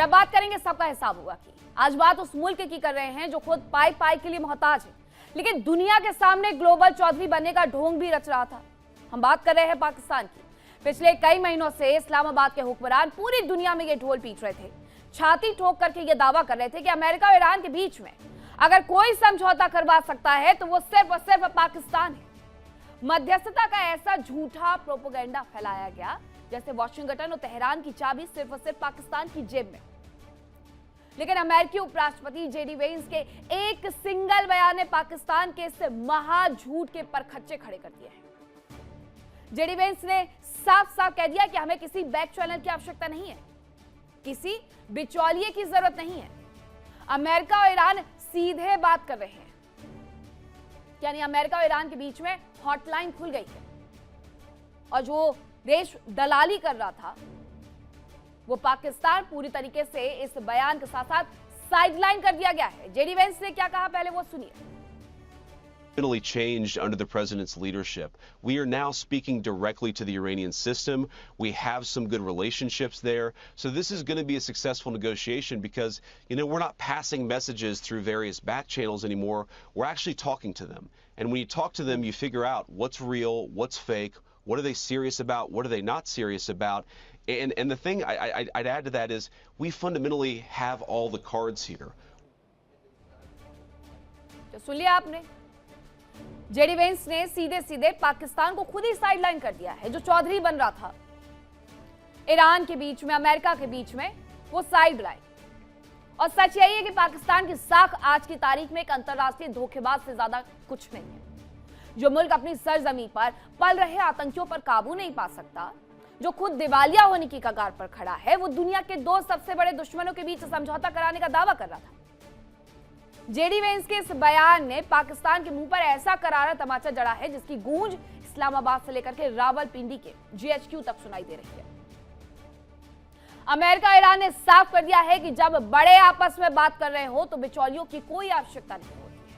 अब बात करेंगे सबका हिसाब होगा की। आज बात उस मुल्क की कर रहे हैं जो खुद पाई पाई के लिए मोहताज है, लेकिन दुनिया के सामने ग्लोबल चौधरी बनने का ढोंग भी रच रहा था। हम बात कर रहे हैं पाकिस्तान की। पिछले कई महीनों से इस्लामाबाद के हुक्मरान पूरी दुनिया में ये ढोल पीट रहे थे, छाती ठोक करके ये दावा कर रहे थे कि अमेरिका और ईरान के बीच में अगर कोई समझौता करवा सकता है तो वो सिर्फ और सिर्फ पाकिस्तान है। मध्यस्थता का ऐसा झूठा प्रोपेगेंडा फैलाया गया जैसे वॉशिंगटन और तेहरान की चाबी सिर्फ और सिर्फ पाकिस्तान की जेब में। लेकिन अमेरिकी उपराष्ट्रपति जेडी वेंस के एक सिंगल बयान ने पाकिस्तान के इस महाझूठ के परखच्चे खड़े कर दिए हैं। जेडी वेंस ने साफ साफ कह दिया कि हमें किसी बैक चैनल की आवश्यकता नहीं है, किसी बिचौलिए की जरूरत नहीं है। अमेरिका और ईरान सीधे बात कर रहे हैं, यानी अमेरिका और ईरान के बीच में हॉटलाइन खुल गई है और जो देश दलाली कर रहा था वो पाकिस्तान पूरी तरीके से इस बयान के साथ साथ साइडलाइन कर दिया गया है। जेडी वेंस ने क्या कहा पहले वो सुनिए। Fundamentally changed under the president's leadership. We are now speaking directly to the Iranian system. We have some good relationships there. So this is going to be a successful negotiation because, we're not passing messages through various back channels anymore. We're actually talking to them. And when you talk to them, you figure out what's real, what's fake, what are they serious about, what are they not serious about. And the thing I'd add to that is we fundamentally have all the cards here. तो सुन लिया आपने, JD Vance ने सीधे सीधे पाकिस्तान को खुद ही sideline कर दिया है। जो चौधरी बन रहा था ईरान के बीच में, अमेरिका के बीच में, वो साइड लाइन। और सच यही है कि पाकिस्तान की साख आज की तारीख में एक अंतर्राष्ट्रीय धोखेबाज से ज्यादा कुछ नहीं है। जो मुल्क अपनी सरजमीन पर पल रहे आतंकियों पर काबू नहीं पा सकता, जो खुद दिवालिया होने की कगार पर खड़ा है, वो दुनिया के दो सबसे बड़े दुश्मनों के बीच समझौता कराने का दावा कर रहा था। जेडी वेंस के इस बयान ने पाकिस्तान के मुंह पर ऐसा करारा तमाचा जड़ा है जिसकी गूंज इस्लामाबाद से लेकर के रावलपिंडी के जीएचक्यू तक सुनाई दे रही है। अमेरिका और ईरान ने साफ कर दिया है कि जब बड़े आपस में बात कर रहे हो तो बिचौलियों की कोई आवश्यकता नहीं होती है।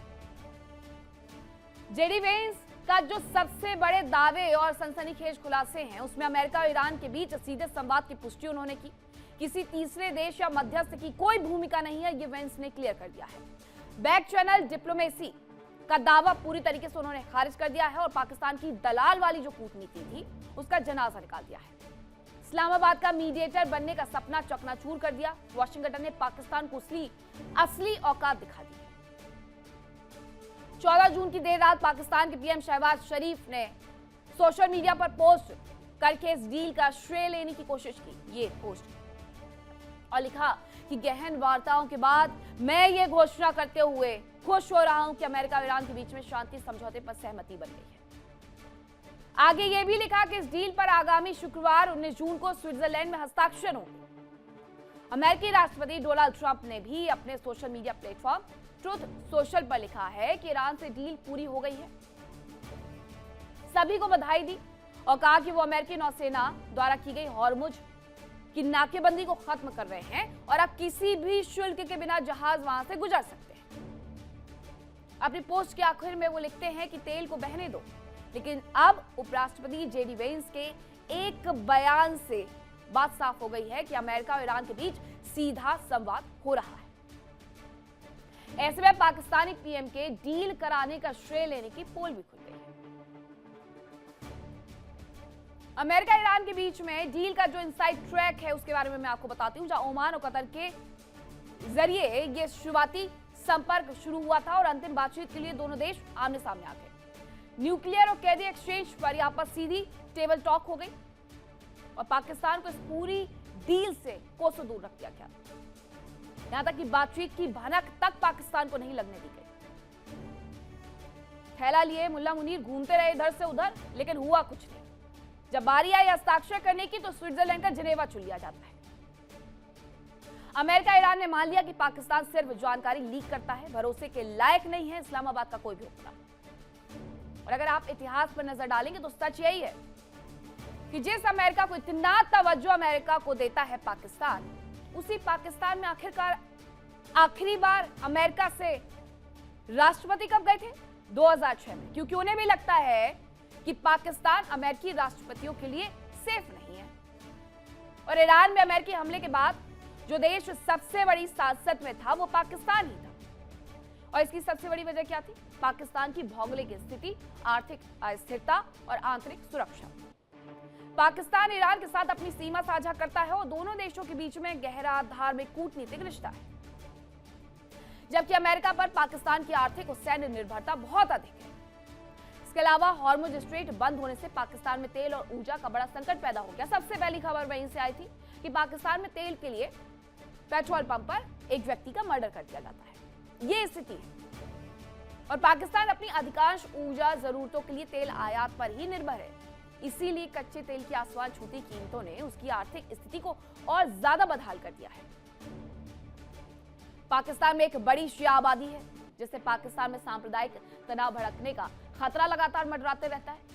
जेडी वेंस का जो सबसे बड़े दावे और सनसनीखेज खुलासे हैं उसमें अमेरिका और ईरान के बीच सीधे संवाद की पुष्टि उन्होंने की। किसी तीसरे देश या मध्यस्थ की कोई भूमिका नहीं है, ये वेंस ने क्लियर कर दिया है। बैक चैनल डिप्लोमेसी का दावा पूरी तरीके से उन्होंने खारिज कर दिया है और पाकिस्तान की दलाल वाली जो कूटनीति थी उसका जनाजा निकाल दिया है। इस्लामाबाद का मीडिएटर बनने का सपना चकनाचूर कर दिया। वॉशिंगटन ने पाकिस्तान को असली औकात दिखा दी। 14 जून की देर रात पाकिस्तान के पीएम शहबाज शरीफ ने सोशल मीडिया पर पोस्ट करके इस डील का श्रेय लेने की कोशिश की। ये पोस्ट और लिखा कि गहन वार्ताओं के बाद मैं ये घोषणा करते हुए खुश हो रहा हूं कि अमेरिका और ईरान के बीच में शांति समझौते पर सहमति बन गई है। आगे ये भी लिखा कि इस डील पर आगामी शुक्रवार 19 जून को स्विट्जरलैंड में हस्ताक्षर होंगे। अमेरिकी राष्ट्रपति डोनाल्ड ट्रंप ने भी अपने social media platform truth social पर लिखा है कि ईरान से डील पूरी हो गई है, सभी को बधाई दी और कहा कि वो अमेरिकी नौसेना द्वारा की गई हॉर्मुज की नाकेबंदी को खत्म कर रहे हैं और अब किसी भी शुल्क के बिना जहाज वहां से गुजर सकते हैं। अपनी पोस्ट के आखिर में वो लिखते हैं कि तेल को बहने दो, लेकिन अब उपराष्ट्रपति जेडी वेंस के एक बयान से बात साफ हो गई है कि अमेरिका और ईरान के बीच सीधा संवाद हो रहा है। ऐसे में पाकिस्तानी पीएम के डील कराने का श्रेय लेने की पोल भी खुल गई है। अमेरिका ईरान के बीच में डील का जो इनसाइड ट्रैक है उसके बारे में मैं आपको बताती हूं, जहां ओमान और कतर के जरिए ये शुरुआती संपर्क शुरू हुआ था और अंतिम बातचीत के लिए दोनों देश आमने सामने आ गए। न्यूक्लियर और कैदी एक्सचेंज पर यहां पर सीधी टेबल टॉक हो गई और पाकिस्तान को इस पूरी डील से कोसों दूर रख दिया गया। यहां तक कि बातचीत की भनक तक पाकिस्तान को नहीं लगने दी गई। थैला लिए मुल्ला मुनीर घूमते रहे इधर से उधर, लेकिन हुआ कुछ नहीं। जब बारी आई हस्ताक्षर करने की तो स्विट्जरलैंड का जिनेवा चुन लिया जाता है। अमेरिका ईरान ने मान लिया कि पाकिस्तान सिर्फ जानकारी लीक करता है, भरोसे के लायक नहीं है इस्लामाबाद का कोई भी हुक्मरान। और अगर आप इतिहास पर नजर डालेंगे तो सच यही है कि जिस अमेरिका को इतना तवज्जो अमेरिका को देता है पाकिस्तान, उसी पाकिस्तान में आखिरकार आखिरी बार अमेरिका से राष्ट्रपति कब गए थे? 2006 में, क्योंकि उन्हें भी लगता है कि पाकिस्तान अमेरिकी राष्ट्रपतियों के लिए सेफ नहीं है। और ईरान में अमेरिकी हमले के बाद जो देश सबसे बड़ी सासत में था वो पाकिस्तान ही था। और इसकी सबसे बड़ी वजह क्या थी? पाकिस्तान की भौगोलिक स्थिति, आर्थिक अस्थिरता और आंतरिक सुरक्षा। पाकिस्तान ईरान के साथ अपनी सीमा साझा करता है और दोनों देशों के बीच में गहरा धार्मिक कूटनीतिक रिश्ता है, जबकि अमेरिका पर पाकिस्तान की आर्थिक और सैन्य निर्भरता बहुत अधिक है। इसके अलावा हॉर्मुज स्ट्रेट बंद होने से पाकिस्तान में तेल और ऊर्जा का बड़ा संकट पैदा हो गया। सबसे पहली खबर वहीं से आई थी कि पाकिस्तान में तेल के लिए पेट्रोल पंप पर एक व्यक्ति का मर्डर कर दिया जाता है। ये स्थिति है और पाकिस्तान अपनी अधिकांश ऊर्जा जरूरतों के लिए तेल आयात पर ही निर्भर है। इसीलिए कच्चे तेल की आसमान छूती कीमतों ने उसकी आर्थिक स्थिति को और ज्यादा बदहाल कर दिया है। पाकिस्तान में एक बड़ी शिया आबादी है, जिससे पाकिस्तान में सांप्रदायिक तनाव भड़कने का खतरा लगातार मंडराते रहता है।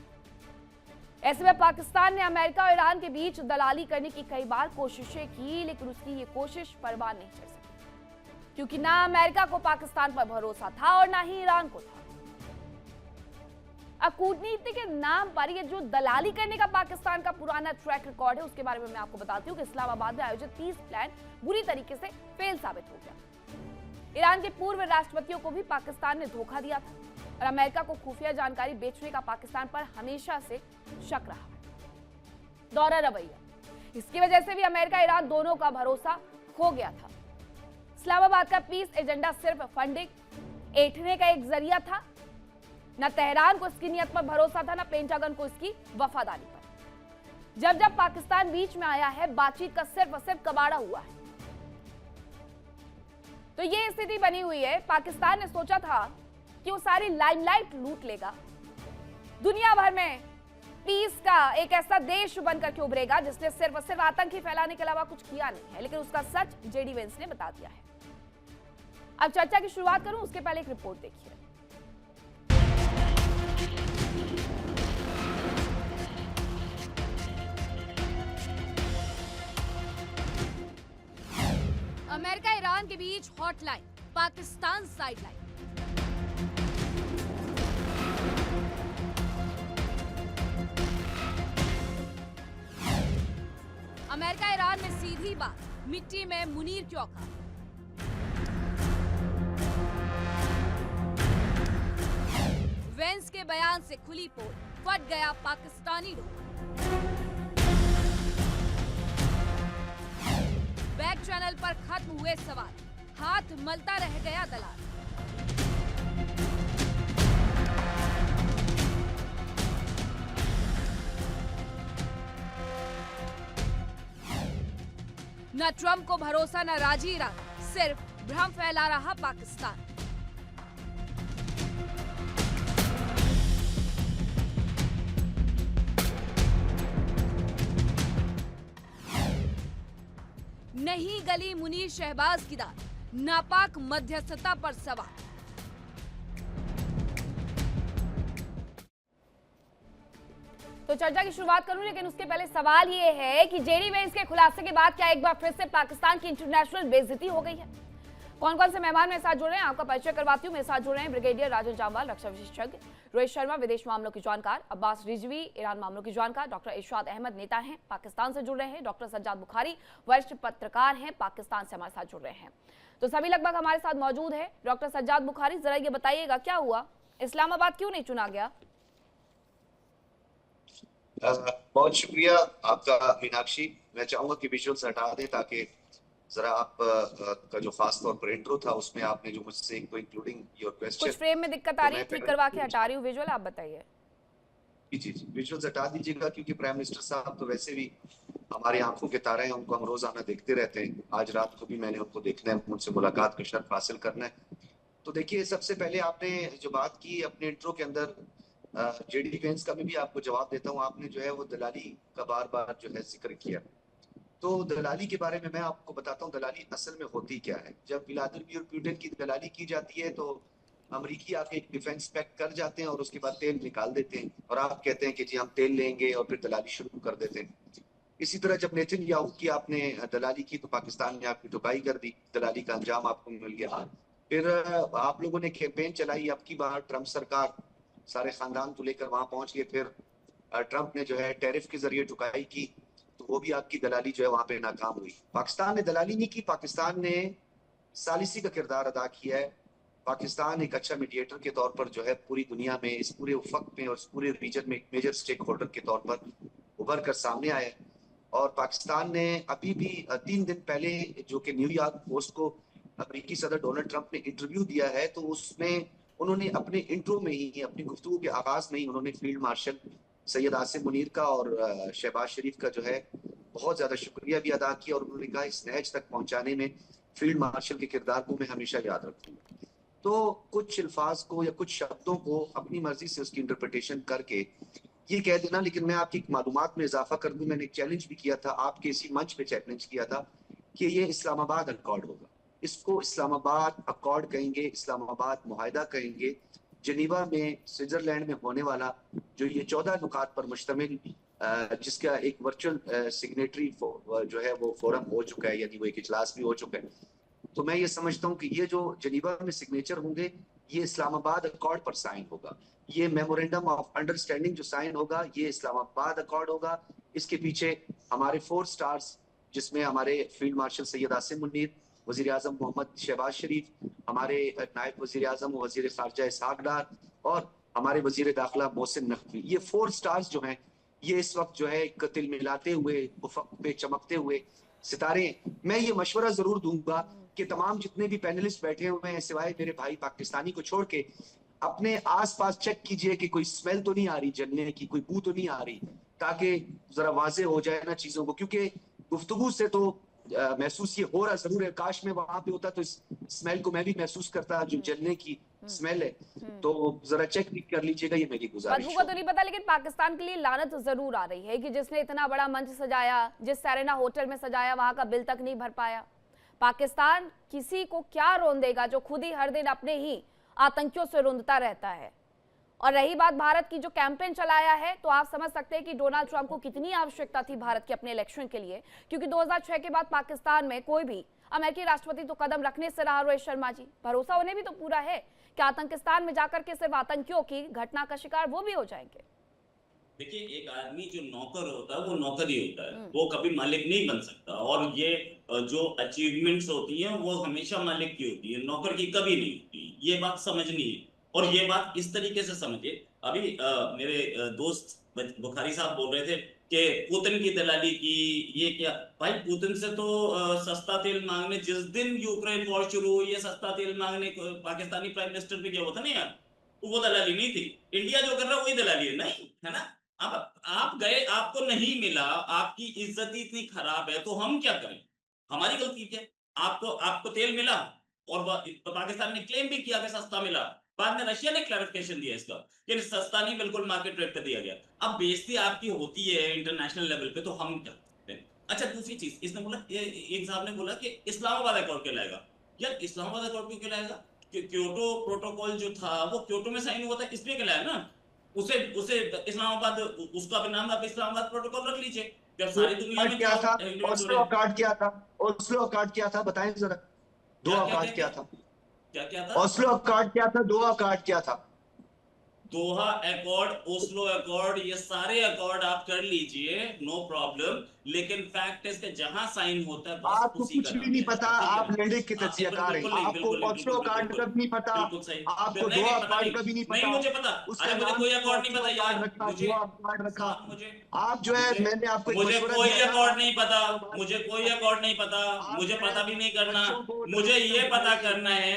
ऐसे में पाकिस्तान ने अमेरिका और ईरान के बीच दलाली करने की कई बार कोशिशें की, लेकिन उसकी ये कोशिश परवान नहीं चढ़ सकी, क्योंकि ना अमेरिका को पाकिस्तान पर भरोसा था और ना ही ईरान को था। अब कूटनीति के नाम पर ये जो दलाली करने का पाकिस्तान का पुराना ट्रैक रिकॉर्ड है, उसके बारे में मैं आपको बताती हूँ कि इस्लामाबाद में आयोजित 30 प्लान बुरी तरीके से फेल साबित हो गया। ईरान के पूर्व राष्ट्रपतियों को भी पाकिस्तान ने धोखा दिया था और अमेरिका को खुफिया जानकारी बेचने का पाकिस्तान पर हमेशा से शक रहा। दोहरा रवैया, इसकी वजह से भी अमेरिका ईरान दोनों का भरोसा खो गया था। इस्लामाबाद का पीस एजेंडा सिर्फ फंडिंग ऐंठने का एक जरिया था। न तेहरान को इसकी नीयत पर भरोसा था, न पेंटागन को इसकी वफादारी पर। जब जब पाकिस्तान बीच में आया है, बातचीत का सिर्फ और सिर्फ कबाड़ा हुआ है। तो ये स्थिति बनी हुई है। पाकिस्तान ने सोचा था कि वो सारी लाइमलाइट लूट लेगा, दुनिया भर में पीस का एक ऐसा देश बनकर के उभरेगा जिसने सिर्फ और सिर्फ आतंक ही फैलाने के अलावा कुछ किया नहीं है। लेकिन उसका सच जेडी वेंस ने बता दिया है। अब चर्चा की शुरुआत करूं उसके पहले एक रिपोर्ट देखिए। अमेरिका ईरान के बीच hotline, Pakistan sideline. America Iran में सीधी बात, मिट्टी में मुनीर चौका। वेंस के बयान से खुली पोल, फट गया पाकिस्तानी रुख। बैक चैनल पर खत्म हुए सवाल, हाथ मलता रह गया दलाल। न ट्रंप को भरोसा, न राजी ईरान, सिर्फ भ्रम फैला रहा पाकिस्तान। नहीं गली मुनीर शहबाज की दाल, नापाक मध्यस्थता पर सवाल। तो चर्चा की शुरुआत करूं, लेकिन उसके पहले सवाल ये है कि जेडी वेंस के खुलासे के बाद क्या एक बार फिर से पाकिस्तान की इंटरनेशनल बेइज्जती हो गई है? कौन कौन से मेहमान मेरे साथ जुड़ रहे हैं आपका परिचय करवाती हूँ। मेरे साथ जुड़ रहे हैं ब्रिगेडियर राजन जामवाल, रक्षा विशेषज्ञ, रोहित शर्मा, विदेश मामलों की जानकार, अब्बास रिजवी, ईरान मामलों की जानकार, डॉक्टर इरशाद अहमद, नेता हैं, पाकिस्तान से जुड़ रहे हैं, डॉक्टर सज्जाद बुखारी, वरिष्ठ पत्रकार हैं, पाकिस्तान से हमारे साथ जुड़ रहे हैं। तो सभी लगभग हमारे साथ मौजूद है। डॉक्टर सज्जाद बुखारी, जरा ये बताइएगा क्या हुआ, इस्लामाबाद क्यों नहीं चुना गया? बहुत शुक्रिया आपका मीनाक्षी। मैं चाहूंगा कि विजुअल्स हटा दें ताकि जरा आप का जो खास तौर पर इंट्रो था उसमें आपने जो मुझसे इंक्लूडिंग योर क्वेश्चन, कुछ फ्रेम में दिक्कत आ रही है, ठीक करवा के हटा रही हूँ विजुअल, आप बताइए। जी विजुअल्स हटा दीजिएगा, क्योंकि प्राइम मिनिस्टर साहब तो वैसे भी हमारी आंखों के तारे हैं, उनको हम रोजाना देखते रहते हैं। आज रात को भी मैंने उनको देखना है, उनसे मुलाकात का शर्फ हासिल करना है। तो देखिए, सबसे पहले आपने जो बात की अपने इंट्रो के अंदर, जेडी वेंस का भी आपको जवाब देता हूँ। आपने जो है वो दलाली का बार बार जो है जिक्र किया। तो दलाली के बारे में मैं आपको बताता हूँ, दलाली असल में होती क्या है। जब व्लादिमीर पुतिन की दलाली की जाती है तो अमेरिकी आके एक डिफेंस पैक्ट कर जाते हैं और उसके बाद तेल निकाल देते हैं और आप कहते हैं कि जी हम तेल लेंगे और फिर दलाली शुरू कर देते हैं। इसी तरह जब नेतन्याहू की आपने दलाली की तो पाकिस्तान ने आपकी धुपाई कर दी, दलाली का अंजाम आपको मिल गया। फिर आप लोगों ने कैंपेन चलाई, अब की बार ट्रंप सरकार सारे खानदान को लेकर वहां पहुंच गए। फिर ट्रंप ने जो है टैरिफ के जरिए ठुकाई की, तो तो वो भी आपकी दलाली जो है वहां पे नाकाम हुई। पाकिस्तान ने दलाली नहीं की, पाकिस्तान ने सालिसी का किरदार अदा किया है। पाकिस्तान एक अच्छा मीडिएटर के तौर पर जो है पूरी दुनिया में, इस पूरे उफक में और इस पूरे रीजन में एक मेजर स्टेक होल्डर के तौर पर उभर कर सामने आया है। और पाकिस्तान ने अभी भी 3 दिन पहले जो कि न्यूयॉर्क पोस्ट को अमेरिकी सदर डोनाल्ड ट्रंप ने इंटरव्यू दिया है, तो उसमें उन्होंने अपने इंट्रो में ही, अपनी गुफ्तगू के आगाज में ही उन्होंने फील्ड मार्शल सैयद आसिम मुनीर का और शहबाज शरीफ का जो है बहुत ज्यादा शुक्रिया भी अदा किया। और उन्होंने कहा इस नहज तक पहुंचाने में फील्ड मार्शल के किरदार को मैं हमेशा याद रखूंगा। तो कुछ अल्फाज को या कुछ शब्दों को अपनी मर्जी से उसकी इंटरप्रिटेशन करके ये कह देना, लेकिन मैं आपकी मालूमात में इजाफा कर दूं, मैंने एक चैलेंज भी किया था, आपके इसी मंच पे चैलेंज किया था कि ये इस्लामाबाद अकॉर्ड होगा। इसको इस्लामाबाद अकॉर्ड कहेंगे, इस्लामाबाद मुआहिदा कहेंगे। जिनीवा में स्विट्जरलैंड में होने वाला जो ये 14 नुकात पर मुश्तमिल जिसका एक वर्चुअल सिग्नेटरी जो है वो फोरम हो चुका है, यानी वो एक इजलास भी हो चुका है। तो मैं ये समझता हूँ कि ये जो जिनीवा में सिग्नेचर होंगे ये इस्लामाबाद अकॉर्ड पर साइन होगा। ये मेमोरेंडम ऑफ अंडरस्टैंडिंग जो साइन होगा ये इस्लामाबाद अकॉर्ड होगा। इसके पीछे हमारे 4 स्टार्स जिसमें हमारे फील्ड मार्शल सैयद आसिम मुनीर, वजीर आजम मोहम्मद शहबाज शरीफ, हमारे नायब वजीर आजम वजीर खारजा इसहाक डार और हमारे वजीर दाखिला मोहसिन नकवी, ये 4 स्टार्स जो हैं ये इस वक्त जो है तिल मिलाते हुए उफक पे चमकते हुए सितारे। मैं ये मशवरा जरूर दूंगा कि तमाम जितने भी पैनलिस्ट बैठे हुए हैं सिवाय मेरे भाई पाकिस्तानी को छोड़ के अपने आसपास चेक कीजिए कि कोई स्मेल तो नहीं आ रही जलने की, कोई बू तो नहीं आ रही, ताकि जरा वाजे हो जाए ना चीजों को। क्योंकि गुफ्तगू से तो महसूस ये हो रहा जरूर है, काश में वहां पे होता तो इस स्मेल को मैं भी महसूस करता जो जलने की स्मेल है। तो जरा चेक भी कर लीजिएगा, ये मेरी गुजारिश बदबू का तो नहीं पता, लेकिन पाकिस्तान के लिए लानत जरूर आ रही है कि जिसने इतना बड़ा मंच सजाया, जिस सेरेना होटल में सजाया वहां का बिल तक नहीं भर पाया। पाकिस्तान किसी को क्या रोन देगा जो खुद ही हर दिन अपने ही आतंकियों से रुंधता रहता है। और रही बात भारत की जो कैंपेन चलाया है, तो आप समझ सकते हैं कि डोनाल्ड ट्रंप को कितनी आवश्यकता थी भारत के अपने इलेक्शन के लिए, क्योंकि 2006 के बाद पाकिस्तान में कोई भी अमेरिकी राष्ट्रपति तो कदम रखने से रहा रोहित शर्मा जी। भरोसा उन्हें भी तो पूरा है कि आतंकिस्तान में जाकर के सिर्फ आतंकियों की घटना का शिकार वो भी हो जाएंगे। देखिए, एक आदमी जो नौकर होता है वो नौकर ही होता है, वो कभी मालिक नहीं बन सकता। और ये जो अचीवमेंट्स होती हैं वो हमेशा मालिक की होती है, नौकर की कभी नहीं होती। ये बात समझनी है और ये बात इस तरीके से समझिए। अभी मेरे दोस्त बुखारी साहब बोल रहे थे कि पुतिन की दलाली की, ये क्या भाई, पुतिन से तो सस्ता तेल मांगने, जिस दिन यूक्रेन वॉर शुरू हुई है सस्ता तेल मांगने पाकिस्तानी प्राइम मिनिस्टर भी गया होता ना यार, वो दलाली नहीं थी। इंडिया जो कर रहा है वही दलाली है, नहीं है ना। अब आप गए, आपको नहीं मिला, आपकी इज्जत ही इतनी खराब है, तो हम क्या करें? हमारी गलती क्या? आपको तेल मिला और पाकिस्तान ने क्लेम भी किया कि सस्ता मिला, बाद में रशिया ने क्लैरिफिकेशन दिया इसका कि सस्ता नहीं, बिल्कुल मार्केट रेट पे दिया गया। अब बेइज्जती आपकी होती है इंटरनेशनल लेवल पे, तो हम क्या करते हैं? अच्छा, दूसरी चीज इसने बोला, एक साहब ने बोला कि इस्लामाबाद अकॉर्ड कहलाएगा। यार इस्लामाबाद अकॉर्ड क्यों कहलाएगा? क्योटो प्रोटोकॉल जो था वो क्योटो में साइन हुआ था, इसलिए कहलाया ना। उसे इस्लामाबाद, उसका भी नाम आप इस्लामाबाद प्रोटोकॉल रख लीजिए। जब सारी दुनिया में क्या था, ओस्लो अकॉर्ड क्या था, ओस्लो अकॉर्ड क्या था बताएं जरा। दो अकॉर्ड क्या था, क्या था? ओस्लो अकॉर्ड क्या था, दो अकॉर्ड क्या था? दोहा अकॉर्ड, ओस्लो अकॉर्ड, ये सारे अकॉर्ड आप कर लीजिए, नो प्रॉब्लम। लेकिन फैक्ट है कि जहां साइन होता है बस आपको उसी कुछ का भी नहीं पता, आप लैंडिक के तज्जियाकार हैं, बिल्कुल आपको ओस्लो अकॉर्ड का भी नहीं पता, आपको दो अकॉर्ड का भी नहीं पता। मुझे पता, उसका मुझे कोई अकॉर्ड नहीं पता यार, रखा, मुझे अकॉर्ड रखा। मुझे आप जो है, मैंने आपको मुझे कोई अकॉर्ड नहीं पता, मुझे कोई अकॉर्ड नहीं पता, मुझे पता भी नहीं करना। मुझे ये पता करना है,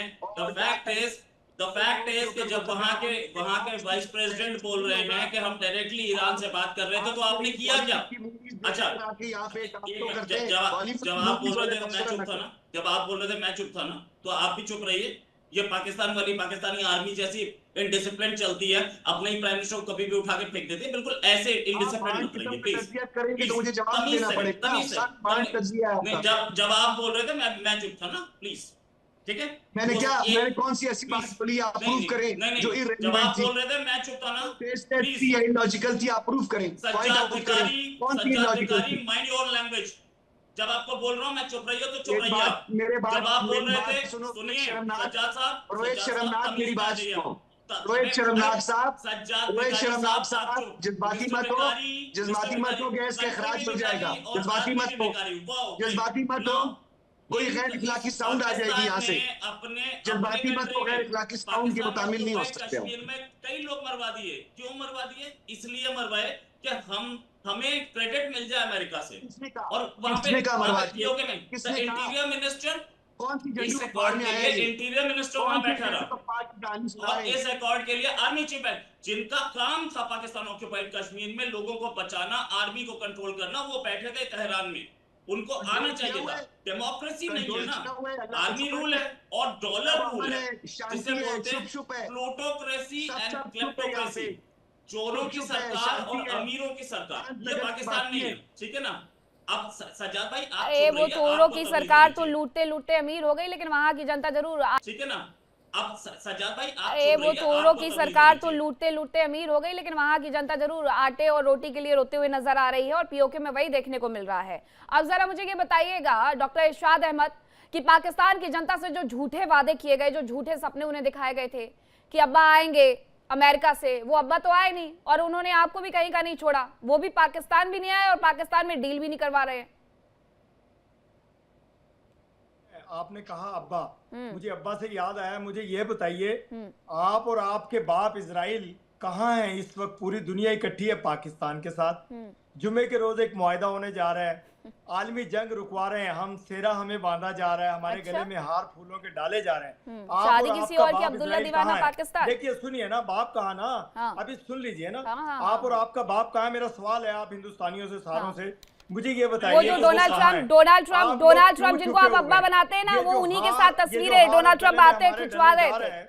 द फैक्ट इज कि जब वहां के वाइस प्रेसिडेंट बोल रहे हैं कि हम डायरेक्टली ईरान से बात कर रहे थे, तो आपने किया क्या? अच्छा, जब आप बोल रहे थे मैं चुप था ना, जब आप बोल रहे थे मैं चुप था ना, तो आप भी चुप रहिए। ये पाकिस्तान वाली पाकिस्तानी आर्मी जैसी इनडिसिप्लिन चलती है, अपने ही प्राइम मिनिस्टर को कभी भी उठा के फेंक देती है, बिल्कुल ऐसे इनडिसिप्लिन मत रहिए प्लीज। मुझे जवाब देना पड़ेगा। नहीं, जब आप बोल रहे थे मैं चुप था ना, प्लीज, ठीक है। मैंने कौन सी ऐसी बात बोली आप प्रूव करें जो जब आप बोल रहे थे मैं चुप था ना, प्लीज, इलॉजिकल थी, आप प्रूव करें। सज्जाद भिखारी, माइंड योर लैंग्वेज। जब आपको बोल रहा हूं मैं चुप रही हो तो चुप रहिए। मेरे बात जब आप बोल रहे थे, सुनिए सज्जाद साहब, रोहित शर्मनाक, मेरी बात सुनो। रोहित शर्मनाक साहब, सज्जाद रोहित भिखारी शर्मनाक आप साहब, चुप। जज्बाती मिस्टर मत हो, भिखारी, जज्बाती मिस्टर मत हो, भिखारी, गैस के कंट्री खराज भी हो जाएगा, भिखारी और जज्बाती आदमी मत भी हो, भिखारी। वाह, जज्बाती मत हो, कोई गैर इखलाकी साउंड आ जाएगी यहाँ से, अपने जज्बाती मत हो, कंट्री गैर में इखलाकी साउंड के पाकिस्तान मुताबिक नहीं हो ऑक्युपाइड सकते हो। कश्मीर में कई लोग मरवा दिए। क्यों मरवा दिए? इसलिए मरवाए कि हमें क्रेडिट मिल जाए अमेरिका से। किसने कहा? और वहां किसने कहा मरवा दिए? पीओके में किसने कहा? इंटीरियर मिनिस्टर कौन सी इस झंडू अकॉर्ड में के आया लिए ये? इंटीरियर मिनिस्टर कौन वहां से बैठा झंडू रहा, पार्ट की कहानी सुना और रहे हैं? इस अकॉर्ड के लिए आर्मी चीफ है जिनका काम था पाकिस्तान ऑक्युपाइड कश्मीर में लोगों को बचाना, आर्मी को कंट्रोल करना, वो बैठे थे तेहरान में। उनको आना चाहिए था। डेमोक्रेसी नहीं है ना, आर्मी रूल है और डॉलर रूल है, जिसे बोलते हैं शुभ है, प्लूटोक्रेसी एंड सब चुप है यहाँ क्लेप्टोक्रेसी। पे, चोरों की चुप है, सरकार शांति और है, अमीरों की सरकार, शांत ये नगर की पाकिस्तान बात नहीं है। है, ठीक है ना। अब सज्जाद भाई आप अरे चुप वो रहिए, चोरों आपको की तमीज सरकार होनी तो चाहिए। लूटते लूटते अमीर हो गई, लेकिन वहां की जनता जरूर ठीक है ना। अब सज्जाद भाई आप अरे चुप वो रहिए, चोरों आपको की तमीज सरकार होनी तो चाहिए। लूटते लूटते अमीर हो गई, लेकिन वहां की जनता जरूर आटे और रोटी के लिए रोते हुए नजर आ रही है, और पीओके में वही देखने को मिल रहा है। अब जरा मुझे ये बताइएगा डॉक्टर इरशाद अहमद कि पाकिस्तान की जनता से जो झूठे वादे किए गए, जो झूठे सपने उन्हें दिखाए गए थे कि अब्बा आएंगे अमेरिका से, वो अब्बा तो आए नहीं, और उन्होंने आपको भी कहीं का नहीं छोड़ा, वो भी पाकिस्तान भी नहीं आए और पाकिस्तान में डील भी नहीं करवा रहे हैं। आपने कहा अब्बा, मुझे अब्बा से याद आया, मुझे ये बताइए आप और आपके बाप इजराइल कहाँ हैं इस वक्त? पूरी दुनिया इकट्ठी है पाकिस्तान के साथ। जुमे के रोज एक मुआहदा होने जा रहा है, आलमी जंग रुकवा रहे हैं हम, सेरा हमें बांधा जा रहा है, हमारे अच्छा? गले में हार फूलों के डाले जा रहे हैं। शादी किसी आपका और की, बाप अब्दुल्ला इजराइल दीवाना कहाँ है? पाकिस्तान। देखिए सुनिए ना, बाप कहा ना, हाँ। अभी सुन लीजिए ना, हाँ। आप और आपका बाप कहाँ है? मेरा सवाल है आप हिंदुस्तानियों से, सारों से, मुझे ये वो बताइए जो कि डोनाल्ड कहाँ ट्रम्प है? डोनाल्ड ट्रम्प आप डोनाल्ड लोग ट्रम्प क्यों जिनको छुपे आप हुए अब्बा हैं? बनाते हैं ना, ये वो जो उन्हीं के हार- साथ ये जो तस्वीरें हार डोनाल्ड ट्रम्प गले में आते हैं हमारे खिंचवा डलने रहे जा थे। है,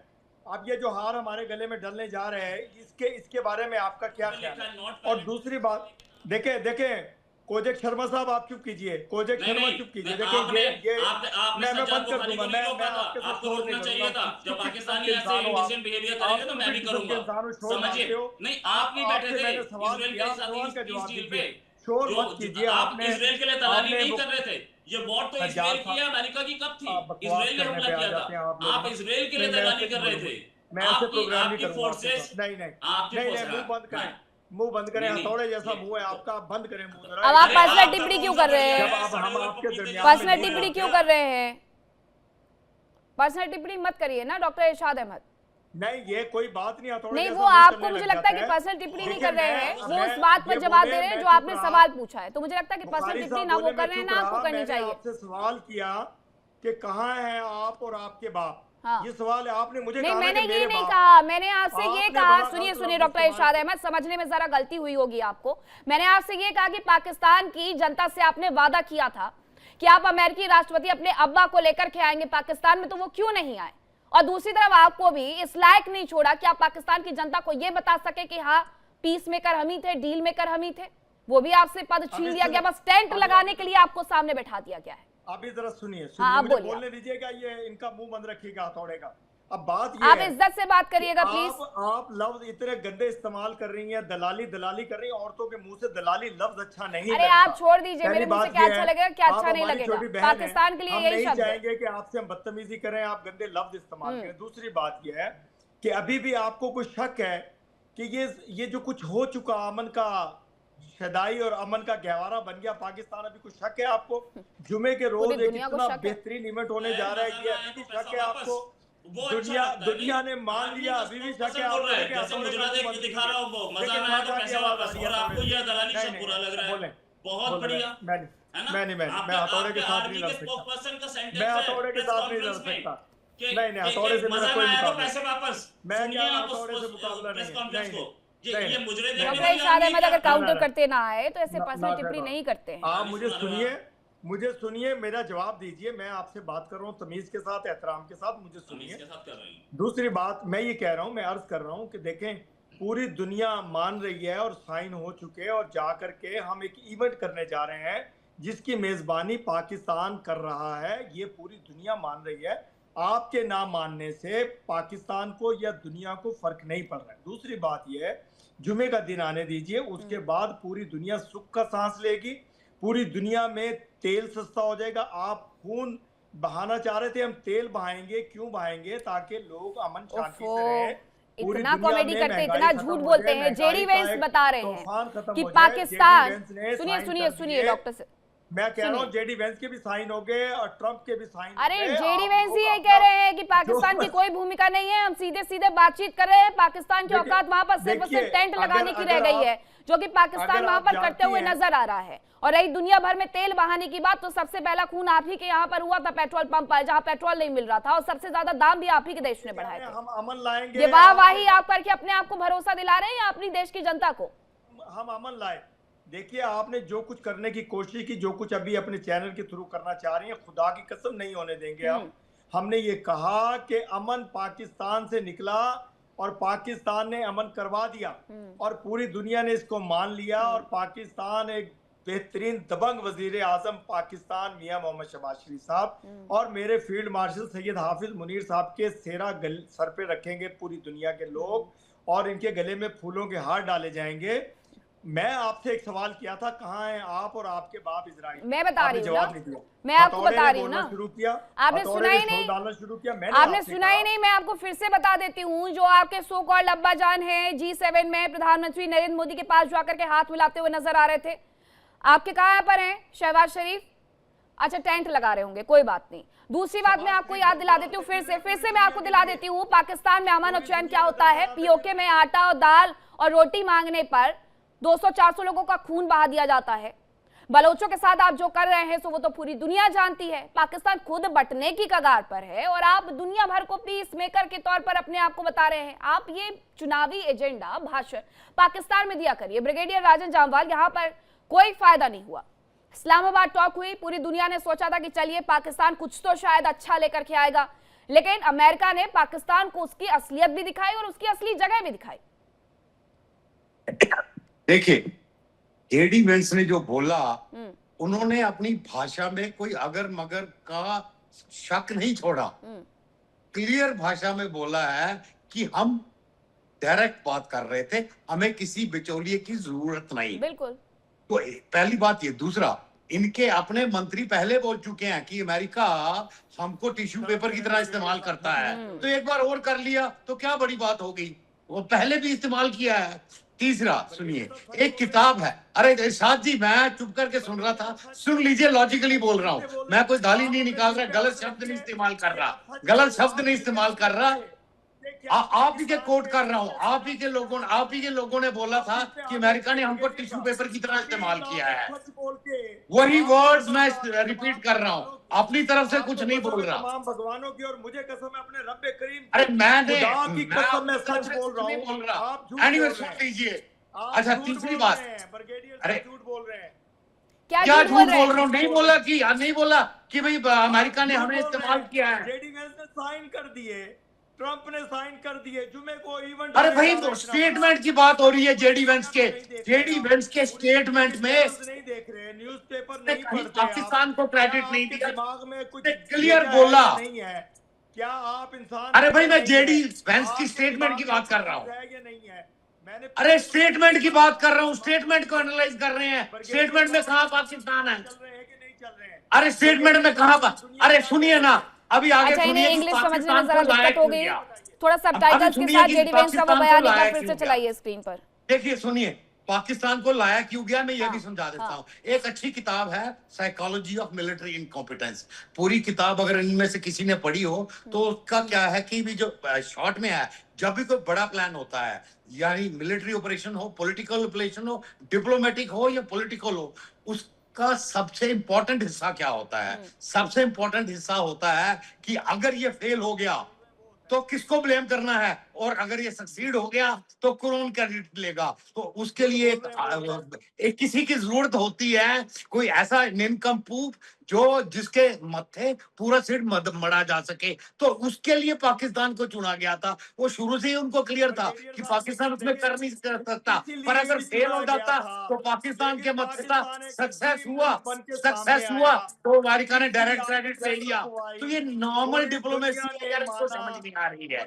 अब ये जो हार हमारे गले में डलने जा रहे हैं, इसके बारे में आपका क्या ख्याल है? और दूसरी बात, देखें कोजेक शर्मा साहब, आप चुप कीजिए, कोजेक शर्मा चुप कीजिए। देखिए मैं बंद कर दूंगा, मैं आपके साथ आपको रोकना चाहिए था। जब पाकिस्तानी ऐसे इंडिसेंट बिहेवियर करेंगे तो मैं भी करूंगा, समझिए। नहीं, आप नहीं बैठे थे इजराइल के साथ पीस डील पे, शोर मत कीजिए। आप इजराइल के लिए दलाली नहीं कर रहे थे। ये वॉर तो इजराइल की है, अमेरिका की कब थी? इजराइल ने हमला किया था, आप इजराइल के लिए दलाली कर रहे थे। आपकी फोर्सेस, आपकी फोर्सेस, मुंह बंद करें, नहीं, हथौड़े जैसा ये- मुंह है आपका, बंद करें मुंह अब जरा। आप पर्सनल टिप्पणी क्यों कर रहे जब हैं? आप हम आपके दरमियान पर्सनल में टिप्पणी बोल क्यों कर रहे हैं? पर्सनल टिप्पणी मत करिए ना डॉक्टर इरशाद अहमद। नहीं, ये कोई बात नहीं, हथौड़े नहीं, जैसा वो मुंह आपको चलने मुझे लग लगता है कि जाता पर्सनल टिप्पणी नहीं देखिए, कर रहे हैं, वो मैं- उस बात पर ये जवाब बोले, दे रहे हैं मैं जो चुप आपने रहा। सवाल पूछा है। तो मुझे लगता है कि पर्सनल बुखारी टिप्पणी साहब ना वो बोले, कर मैं रहे हैं चुप ना आपको रहा। करनी मैंने चाहिए। आपसे सवाल किया कि कहाँ हैं आप और आपके बाप? हाँ। ये सवाल है, आपने मुझे नहीं, कहा ना मैंने कि ये मेरे नहीं बाप। कहा, मैंने आपसे ये आपने कहा, बड़ा सुनिए गलत सुनिए लफ्ज़ डॉक्टर इस्तेमाल इरशाद अहमद, समझने में जरा गलती हुई होगी आपको। मैंने आपसे ये कहा कि पाकिस्तान की जनता से आपने वादा किया था कि आप अमेरिकी राष्ट्रपति अपने अब्बा को लेकर के आएंगे पाकिस्तान में, तो वो क्यों नहीं आए? और दूसरी तरफ आपको भी इस लायक नहीं छोड़ा कि आप पाकिस्तान की जनता को यह बता सके कि हाँ, पीस मेकर हम ही थे, डील मेकर हम ही थे। वो भी आपसे पद छीन लिया गया, बस टेंट लगाने के लिए आपको सामने बैठा दिया गया है। अभी जरा सुनिए, हाँ, आप मुझे बोलिए। बोलने दीजिएगा, ये इनका मुंह बंद रखिएगा हथौड़े का। अब बात ये आप है, इज्जत से बात करिएगा प्लीज। आप लफ्ज इतने गंदे इस्तेमाल कर रही हैं, दलाली कर रही हैं। औरतों के मुंह से दलाली लफ्ज अच्छा नहीं अरे लगता। आप छोड़ दीजिए, पहली मेरे मुंह से बात क्या ये अच्छा है, लगेगा, क्या आप अच्छा नहीं हमारी लगेगा। छोटी बहन हैं, पाकिस्तान के लिए हम यही नहीं शब्द है। चाहेंगे कि आपसे हम बदतमीजी करें, आप गंदे लफ्ज इस्तेमाल करें। दूसरी बात यह है कि अभी भी आपको कुछ शक है कि ये जो कुछ हो चुका, अमन का शदाई और अमन का गहवारा बन गया पाकिस्तान, अभी कुछ शक है आपको? जुमे के रोज पूरी एक दुनिया को इतना शक है। बेहतरीन इवेंट होने जा रहा है, ये अभी भी शक है आपको? दुनिया ने मान लिया, अभी भी शक है आपको? दिखा रहा हूँ वो मजा आया तो पैसे वापस, और आपको ये दलाली सब बुरा लग रहा है। बहुत बढ़िया, मैं हथौड़े के साथ नहीं लड़ सकता। मैं हथौड़े के साथ नहीं लड़ सकता। नहीं, हथौड़े से मेरा कोई मुकाबला पैसे वापस। मैं क्या हथौड़े से मुकाबला नहीं। ये मुझे डॉक्टर इरशाद अहमद अगर काउंटर करते ना आए तो ऐसे पर्सनल टिप्पणी नहीं करते हैं। आप मुझे सुनिए, मेरा जवाब दीजिए। मैं आपसे बात कर रहा हूँ तमीज के साथ, एहतराम के साथ, मुझे सुनिए। दूसरी बात मैं ये कह रहा हूँ, मैं अर्ज कर रहा हूँ कि देखें, पूरी दुनिया मान रही है और साइन हो चुके हैं, और जा करके हम एक इवेंट करने जा रहे हैं जिसकी मेजबानी पाकिस्तान कर रहा है। ये पूरी दुनिया मान रही है। आपके ना मानने से पाकिस्तान को या दुनिया को फर्क नहीं पड़ रहा है। दूसरी बात यह है, जुमे का दिन आने दीजिए, उसके बाद पूरी दुनिया सुख का सांस लेगी। पूरी दुनिया में तेल सस्ता हो जाएगा। आप खून बहाना चाह रहे थे, हम तेल बहाएंगे। क्यों बहाएंगे? ताकि लोग अमन शांति से रहें। इतना कॉमेडी करते, इतना झूठ बोलते हैं। जेडी वेंस बता रहे हैं कि पाकिस्तान, सुनिए डॉक्टर, मैं कह रहा हूँ जेडी वेंस के भी साइन हो गए और ट्रंप के भी साइन। अरे जेडी वेंस ही यही कह रहे हैं कि पाकिस्तान की कोई भूमिका नहीं है, हम सीधे सीधे बातचीत कर रहे हैं। पाकिस्तान की औकात वहां पर सिर्फ टेंट लगाने की रह गई है, जो कि पाकिस्तान वहां पर करते हुए नजर आ रहा है। और रही दुनिया भर में तेल बहाने की बात, तो सबसे पहला खून आप ही के यहाँ पर हुआ था पेट्रोल पंप पर, जहाँ पेट्रोल नहीं मिल रहा था, और सबसे ज्यादा दाम भी आप ही के देश ने बढ़ाए थे। हम अमन लाएंगे, ये वाहवाही आप करके अपने आप को भरोसा दिला रहे हैं या अपनी देश की जनता को? हम अमन लाए। देखिए, आपने जो कुछ करने की कोशिश की, जो कुछ अभी अपने चैनल के थ्रू करना चाह रही हैं, खुदा की कसम नहीं होने देंगे हम। हमने ये कहा कि अमन पाकिस्तान से निकला और पाकिस्तान ने अमन करवा दिया और पूरी दुनिया ने इसको मान लिया। और पाकिस्तान एक बेहतरीन दबंग वजीर आजम पाकिस्तान मियां मोहम्मद शहबाज शरीफ साहब और मेरे फील्ड मार्शल सैयद हाफिज मुनीर साहब के सेहरा सर पे रखेंगे पूरी दुनिया के लोग, और इनके गले में फूलों के हार डाले जाएंगे। मैं आपसे एक सवाल किया था, कहाँ हैं आप और आपके बाप इजराइल? मैं बता रही हूँ, जवाब नहीं दिया। मैं आपको बता रही हूँ ना, शुरू किया आपने सुना ही नहीं, डालना शुरू किया, आपने सुना ही नहीं। मैं आपको फिर से बता देती हूँ, जो आपके सो कॉल्ड अब्बा जान हैं G7 में प्रधानमंत्री नरेंद्र मोदी के पास जाकर के हाथ मिलाते हुए नजर आ रहे थे, आपके कहाँ पर हैं शहबाज शरीफ? अच्छा, टेंट लगा रहे होंगे, कोई बात नहीं। दूसरी बात मैं आपको याद दिला देती हूँ, फिर से मैं आपको दिला देती हूँ, पाकिस्तान में अमन और चैन क्या होता है। पीओके में आटा और दाल और रोटी मांगने पर 200-400 लोगों का खून बहा दिया जाता है। बलोचों के साथ आप जो कर रहे हैं सो वो तो पूरी दुनिया जानती है। पाकिस्तान खुद बंटने की कगार पर है और आप दुनिया भर को पीस मेकर के तौर पर अपने आप को बता रहे हैं। आप ये चुनावी एजेंडा भाषण पाकिस्तान में दिया करिए। ब्रिगेडियर राजन जामवाल, यहाँ पर कोई फायदा नहीं हुआ। इस्लामाबाद टॉक हुई, पूरी दुनिया ने सोचा था कि चलिए पाकिस्तान कुछ तो शायद अच्छा लेकर के आएगा, लेकिन अमेरिका ने पाकिस्तान को उसकी असलियत भी दिखाई और उसकी असली जगह भी दिखाई। देखिए, जेडी वेंस ने जो बोला, उन्होंने अपनी भाषा में कोई अगर मगर का शक नहीं छोड़ा। क्लियर भाषा में बोला है कि हम डायरेक्ट बात कर रहे थे, हमें किसी बिचौलिए की जरूरत नहीं। बिल्कुल। तो पहली बात ये। दूसरा, इनके अपने मंत्री पहले बोल चुके हैं कि अमेरिका हमको टिश्यू पेपर की तरह इस्तेमाल करता है, तो एक बार और कर लिया तो क्या बड़ी बात हो गई, वो पहले भी इस्तेमाल किया है। तीसरा, सुनिए, एक किताब है, अरे इरशाद जी मैं चुप करके सुन रहा था, सुन लीजिए, लॉजिकली बोल रहा हूँ मैं, कोई गाली नहीं निकाल रहा, गलत शब्द नहीं इस्तेमाल कर रहा, आप ही के कोट कर रहा हूँ। आप ही के लोगों ने बोला था कि अमेरिका ने हमको टिश्यू पेपर की तरह इस्तेमाल किया है। वही वर्ड्स मैं रिपीट कर रहा हूँ, अपनी तरफ से कुछ नहीं बोल रहा। तमाम भगवानों की और मुझे कसम है अपने रब्बे करीम, अरे मैं सच बोल रहा हूँ। आप एनीवे सुन लीजिए। अच्छा, तीसरी बात, अरे झूठ बोल रहे हैं। क्या झूठ बोल रहा हूँ? नहीं बोला कि भाई अमेरिका ने हमें इस्तेमाल किया है। जेडी वेंस ने साइन कर दिए, ट्रंप ने साइन कर दिए जुमे को इवेंट। अरे भाई, तो स्टेटमेंट की बात हो रही है जेडी वेंस के स्टेटमेंट में नहीं देख रहे, न्यूज़पेपर नहीं पढ़ते, पाकिस्तान को क्रेडिट नहीं दिया, दिमाग में कुछ क्लियर बोला नहीं है। क्या आप इंसान? अरे भाई, मैं जेडी वेंस की स्टेटमेंट की बात कर रहा हूँ। नहीं है, मैंने अरे स्टेटमेंट की बात कर रहा हूँ, स्टेटमेंट को एनालाइज कर रहे हैं। स्टेटमेंट में कहाँ पाकिस्तान है? चल रहे हैं कि नहीं चल रहे हैं? अरे स्टेटमेंट में कहाँ? अरे सुनिए ना, अभी आगे अच्छा, सुनिए। इंग्लिश समझने में जरा दिक्कत हो गई, थोड़ा सबटाइटल्स के साथ जेडी वेंस का वो बयान एक बार फिर से चलाइए स्क्रीन पर। देखिए, सुनिए, पाकिस्तान को लाया क्यों गया, मैं ये भी समझा देता हूँ। एक अच्छी किताब है साइकोलॉजी ऑफ मिलिट्री इनकॉम्पिटेंस। पूरी किताब अगर इनमें से किसी ने पढ़ी हो तो उसका क्या है कि भी जो शॉर्ट में है, जब भी कोई बड़ा प्लान होता है, यानी मिलिट्री ऑपरेशन हो, पॉलिटिकल ऑपरेशन हो, डिप्लोमेटिक हो या पॉलिटिकल हो, उसका सबसे इंपॉर्टेंट हिस्सा क्या होता है? सबसे इंपॉर्टेंट हिस्सा होता है कि अगर ये फेल हो गया तो किसको ब्लेम करना है, और अगर ये सक्सीड हो गया तो कौन क्रेडिट लेगा। तो उसके लिए एक किसी की जरूरत होती है, कोई ऐसा निनकम्पूफ जो जिसके मत्थे पूरा सिर मड़ा जा सके। तो उसके लिए पाकिस्तान को चुना गया था। वो शुरू से ही उनको क्लियर था कि पाकिस्तान उसमें कर नहीं सकता, पर अगर फेल हो जाता तो पाकिस्तान के मत्थे का सक्सेस हुआ तो अमेरिका ने डायरेक्ट क्रेडिट ले लिया। तो ये नॉर्मल डिप्लोमेसी है, इसको समझ नहीं आ रही है।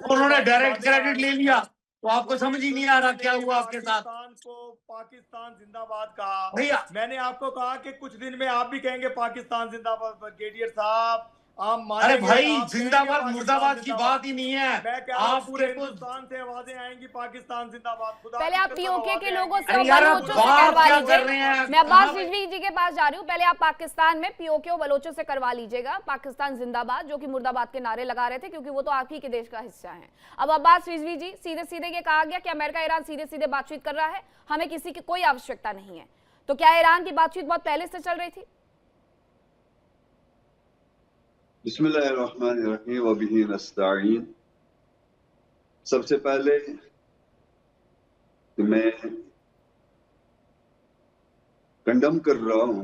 उन्होंने डायरेक्ट क्रेडिट ले लिया तो आपको समझ ही नहीं आ रहा क्या हुआ आपके साथ। पाकिस्तान जिंदाबाद कहा भैया, मैंने आपको कहा कि कुछ दिन में आप भी कहेंगे पाकिस्तान जिंदाबाद। ब्रिगेडियर साहब, आप अरे मानेंगे, भाई आप जिंदाबाद कहेंगे मुर्दाबाद की जिंदाबाद। बात ही नहीं है। मैं कह रहा हूं आप पूरे देखो, हिंदुस्तान से आवाजें आएंगी पाकिस्तान जिंदाबाद। खुदा पहले की आप कसम पीओके के आवाजें लोगों आएंगी। से अरे और यार, आप बलोचों से बात करवा क्या कर रहे लीजिए। हैं? मैं अब्बास कहाँ रिजवी जी के पास जा रही हूँ। पहले आप पाकिस्तान में पीओके और बलोचों से करवा लीजिएगा पाकिस्तान जिंदाबाद, जो कि मुर्दाबाद के नारे लगा रहे थे, क्योंकि वो तो आप ही के देश का हिस्सा है। अब अब्बास रिजवी जी, सीधे सीधे ये कहा गया कि अमेरिका ईरान सीधे सीधे बातचीत कर रहा है, हमें किसी की कोई आवश्यकता नहीं है। तो क्या ईरान की बातचीत बहुत पहले से चल रही थी? बिस्मिल्लाहिर्रहमानिर्रहीम व बिही नस्तईन। सबसे पहले मैं कंडम कर रहा हूं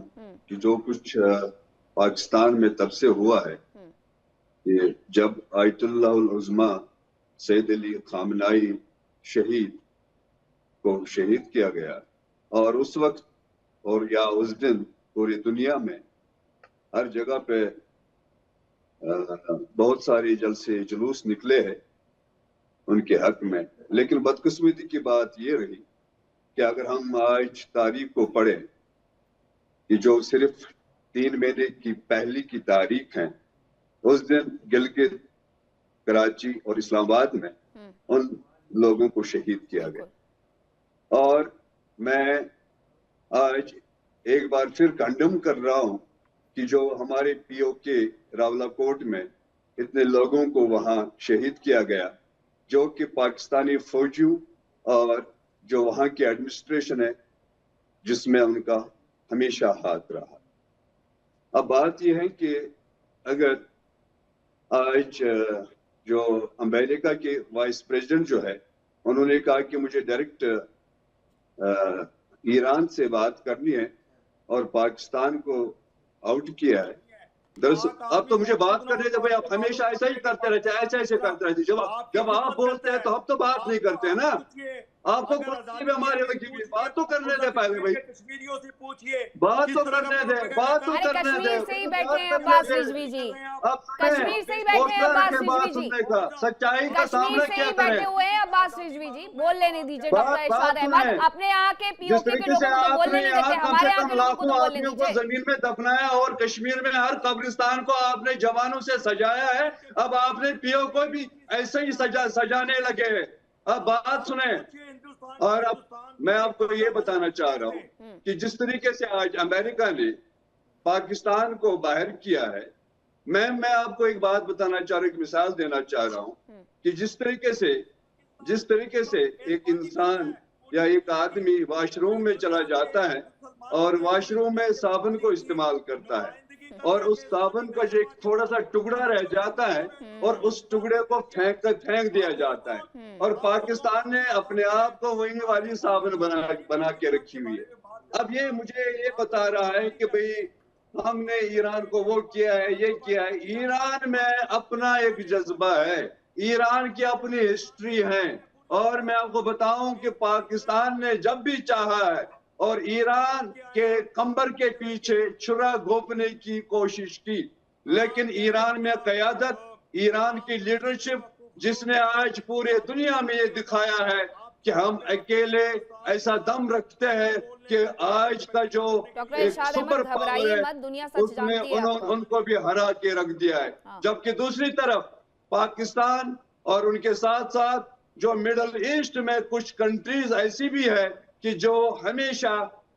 कि जो कुछ पाकिस्तान में तब से हुआ है कि जब आयतुल्लाहुल उज़्मा सैयद अली खामनाई शहीद को शहीद किया गया, और उस वक्त और या उस दिन पूरी दुनिया में हर जगह पे बहुत सारे जलसे जुलूस निकले हैं उनके हक में। लेकिन बदकिस्मती की बात ये रही कि अगर हम आज तारीख को पढ़ें कि जो सिर्फ 3 महीने की पहली की तारीख है, उस दिन गिलगित, कराची और इस्लामाबाद में उन लोगों को शहीद किया गया। और मैं आज एक बार फिर कंडम कर रहा हूं कि जो हमारे पीओके रावलाकोट में इतने लोगों को वहां शहीद किया गया, जो कि पाकिस्तानी फौजियों और जो वहां की एडमिनिस्ट्रेशन है जिसमें उनका हमेशा हाथ रहा। अब बात यह है कि अगर आज जो अमेरिका के वाइस प्रेसिडेंट जो है, उन्होंने कहा कि मुझे डायरेक्ट ईरान से बात करनी है और पाकिस्तान को आउट किया है। दरअसल अब तो मुझे बात करने दे भाई, आप हमेशा ऐसा ही करते रहते हैं, ऐसे करते रहते। जब आप बोलते हैं तो हम तो बात नहीं करते हैं ना। आपको हमारे बात तो करने दे पहले भाई, कश्मीरियों से पूछिए, बात तो करने दे, बात तो करने दे। कश्मीर से ही बैठे हैं अब्बास रिजवी जी, कश्मीर से ही बैठे हैं अब्बास रिजवी जी, सच्चाई का सामना कश्मीर से क्या ही करें। बैठे हुए हैं अब्बास रिजवी जी। बोल लेने दीजिए डॉक्टर इरशाद अहमद, अपने यहाँ के पीओके के लोगों को तो बोलने नहीं देते, हमारे यहाँ के लोगों को तो बोलने दीजिए। जमीन में दफनाया और कश्मीर में हर कब्रिस्तान को आपने जवानों से सजाया है। अब आपने पीओ को भी ऐसे ही सजाने लगे हैं। अब बात सुने, और अब मैं आपको ये बताना चाह रहा हूं कि जिस तरीके से आज अमेरिका ने पाकिस्तान को बाहर किया है, मैं आपको एक बात बताना चाह रहा हूं, एक मिसाल देना चाह रहा हूं कि जिस तरीके से एक इंसान या एक आदमी वॉशरूम में चला जाता है और वॉशरूम में साबुन को इस्तेमाल करता है, और उस साबुन का जो एक थोड़ा सा टुकड़ा रह जाता है और उस टुकड़े को फेंक दिया जाता है, और पाकिस्तान ने अपने आप को वही वाली साबुन बना के रखी हुई है। अब ये मुझे ये बता रहा है कि भाई हमने ईरान को वो किया है, ये किया है। ईरान में अपना एक जज्बा है, ईरान की अपनी हिस्ट्री है, और मैं आपको बताऊं कि पाकिस्तान ने जब भी चाहा है और ईरान के कंबर के पीछे छुरा घोंपने की कोशिश की, लेकिन ईरान में क़यादत, ईरान की लीडरशिप, जिसने आज पूरे दुनिया में ये दिखाया है कि हम अकेले ऐसा दम रखते हैं कि आज का जो एक सुपर पावर है उसने उनको भी हरा के रख दिया है। जबकि दूसरी तरफ पाकिस्तान और उनके साथ साथ जो मिडल ईस्ट में कुछ कंट्रीज ऐसी भी है कि जो हमेशा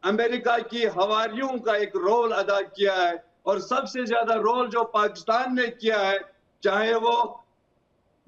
अमेरिका की हवारियों का एक रोल अदा किया है, और सबसे ज्यादा रोल जो पाकिस्तान ने किया है, चाहे वो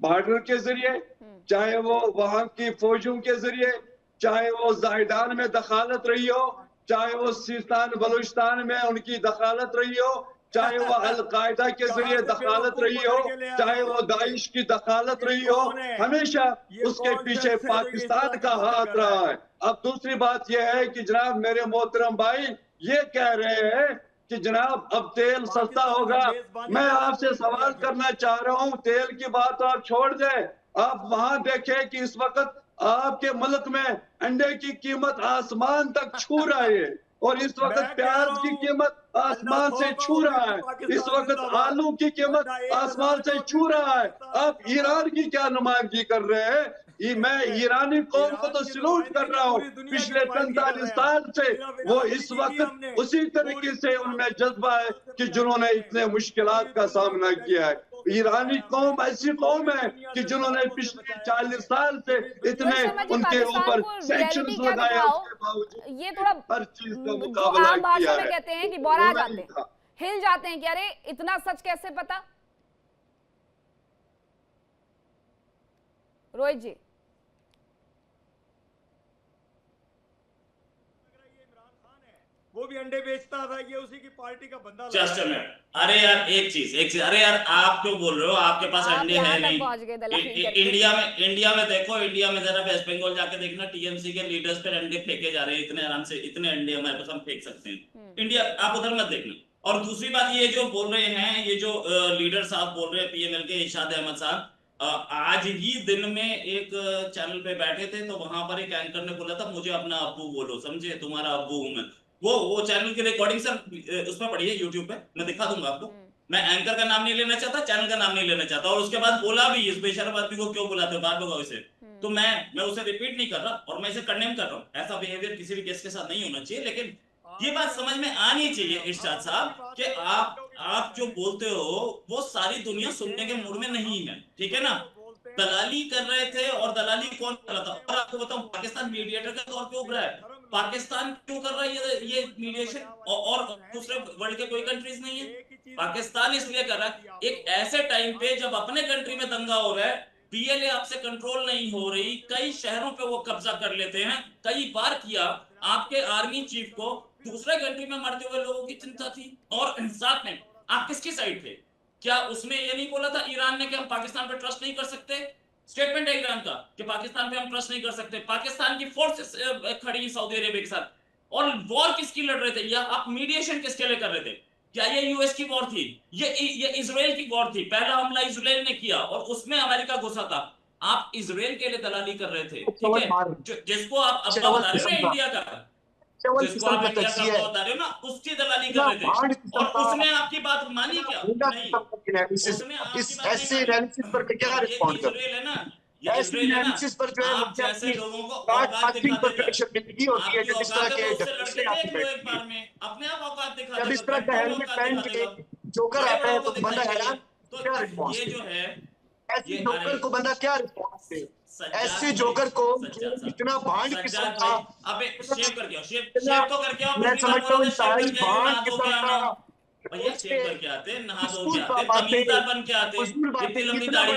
बॉर्डर के जरिए, चाहे वो वहां की फौजों के जरिए, चाहे वो जाहिदान में दखालत रही हो, चाहे वो सिस्तान बलूचिस्तान में उनकी दखालत रही हो, चाहे वो अलकायदा के जरिए दखालत रही हो, चाहे वो दाइश की दखालत रही हो, हमेशा उसके पीछे पाकिस्तान का हाथ रहा है। अब दूसरी बात यह है कि जनाब मेरे मोहतरम भाई ये कह रहे हैं कि जनाब अब तेल सस्ता होगा। मैं आपसे सवाल करना चाह रहा हूं, तेल की बात आप छोड़ दें, आप वहां देखें कि इस वक्त आपके मुल्क में अंडे की कीमत आसमान तक छू रहा है, और इस वक्त प्याज की कीमत आसमान से छू रहा है, इस वक्त आलू की कीमत आसमान से छू रहा है। आप ईरान की क्या नुमाइंदगी कर रहे हैं? मैं ईरानी कौम को तो सलूट कर रहा हूँ। पिछले 45 साल से वो इस वक्त उसी तरीके से उनमें जज्बा है कि जिन्होंने इतने मुश्किलात का सामना किया है। ईरानी कौम ऐसी कौम है कि जिन्होंने पिछले 40 साल से इतने उनके ऊपर सैंक्शंस लगाए, उसके बावजूद ये थोड़ा हर चीज का जो मुकाबला आम भाषा किया में है। कहते हैं कि बौरा वो जाते नहीं हैं, था। हिल जाते हैं कि अरे इतना सच कैसे पता। रोहित जी, वो भी अंडे बेचता था, ये उसी की पार्टी का बंदा। जस्ट अ मिनट, अरे यार एक चीज, अरे यार आप क्यों बोल रहे हो? आपके पास आप अंडे यहाँ है तक नहीं। पहुंच गए दलाली करके। इंडिया में देखो, इंडिया में जरा वेस्ट बंगाल जाके देखना, टीएमसी के लीडर्स पर अंडे फेंके जा रहे हैं इतने आराम से। इतने अंडे हमारे पास हम फेंक सकते हैं। इंडिया, आप उधर मत देखना। और दूसरी बात, ये जो बोल रहे हैं, ये जो लीडर साहब बोल रहे हैं पीएमएल के, इरशाद अहमद साहब, आज ही दिन में एक चैनल पे बैठे थे तो वहां पर एक एंकर ने बोला था मुझे अपना अब्बू बोलो, समझे, तुम्हारा अब्बू हूं मैं। वो चैनल की रिकॉर्डिंग सर उसमें पड़ी है यूट्यूब पे, मैं दिखा दूंगा आपको। मैं एंकर का नाम नहीं लेना चाहता, चैनल का नाम नहीं लेना चाहता, और उसके बाद बोला भी इस बेशरम आदमी को क्यों बुलाते हो, बात लगाओ इसे। तो मैं उसे रिपीट नहीं कर रहा और मैं इसे कंडेम कर रहा हूँ। ऐसा बिहेवियर किसी भी गेस्ट के साथ नहीं होना चाहिए। लेकिन ये बात समझ में आनी चाहिए इरशाद साहब कि आप जो बोलते हो वो सारी दुनिया सुनने के मूड में नहीं है, ठीक है ना। दलाली कर रहे थे, और दलाली कौन कर रहा था? और आपको बताऊं, पाकिस्तान मीडिएटर के तौर पे उभरा है। पाकिस्तान क्यों कर रहा है ये मीडिएशन, और दूसरे वर्ल्ड के कोई कंट्रीज नहीं है। पाकिस्तान इसलिए कर रहा है एक ऐसे टाइम पे जब अपने कंट्री में दंगा हो रहा है, पीएलए आपसे कंट्रोल नहीं हो रही, कई शहरों पे वो कब्जा कर लेते हैं। कई बार किया। आपके आर्मी चीफ को दूसरे कंट्री में मरते हुए लोगों की चिंता थी, और साथ में आप किसकी साइड थे? क्या उसने ये नहीं बोला था ईरान ने कि हम पाकिस्तान पे ट्रस्ट नहीं कर सकते? स्टेटमेंट है ईरान का कि पाकिस्तान पे हम ट्रस्ट नहीं कर सकते। पाकिस्तान की फोर्सेस खड़ी सऊदी अरेबिया के साथ, और वॉर किसकी लड़ रहे थे, या आप मीडिएशन किसके लिए कर रहे थे? क्या ये यूएस की वॉर थी? ये इजराइल की वॉर थी। पहला हमला इजराइल ने किया और उसमें अमेरिका घुसा था। आप इजराइल के लिए दलाली कर रहे थे, ठीक है। जिसको आप अब्बा बता रहे हो ना इंडिया का, जिसको आप इंडिया का अब्बा बता रहे हो ना, उसकी दलाली कर रहे थे, और उसने आपकी बात मानी क्या? नहीं, उसने आपकी बात ऐसे नहीं मानी। एनालिसिस पर क्या रिस्पॉन्ड कर? इजराइल है ना, ऐसे एनालिसिस पर जो है आप मुझे जैसे अपनी लोगों को बात औकात पासिंग दिखाते पर शर्मिंदगी होती है जब इस तरह के उससे लड़के आप थे एक बार में, अपने आप औकात दिखा जब इस तरह का हेलमेट पहन के जोकर आता है तो बंदा हैरान, क्या रिस्पॉन्स? ये जो है, ऐसे जोकर को बंदा क्या रिस्पॉन्स दे? ऐसे जोकर को इतना भांड किस्म का, अबे शेव करके आओ, शेव तो करके आओ। मैं समझता हूँ इंतहाई भांड किस्म का, भैया शेव करके आते, नहा धो के आते, तमीज़दार बन के आते, इतनी लंबी दाढ़ी,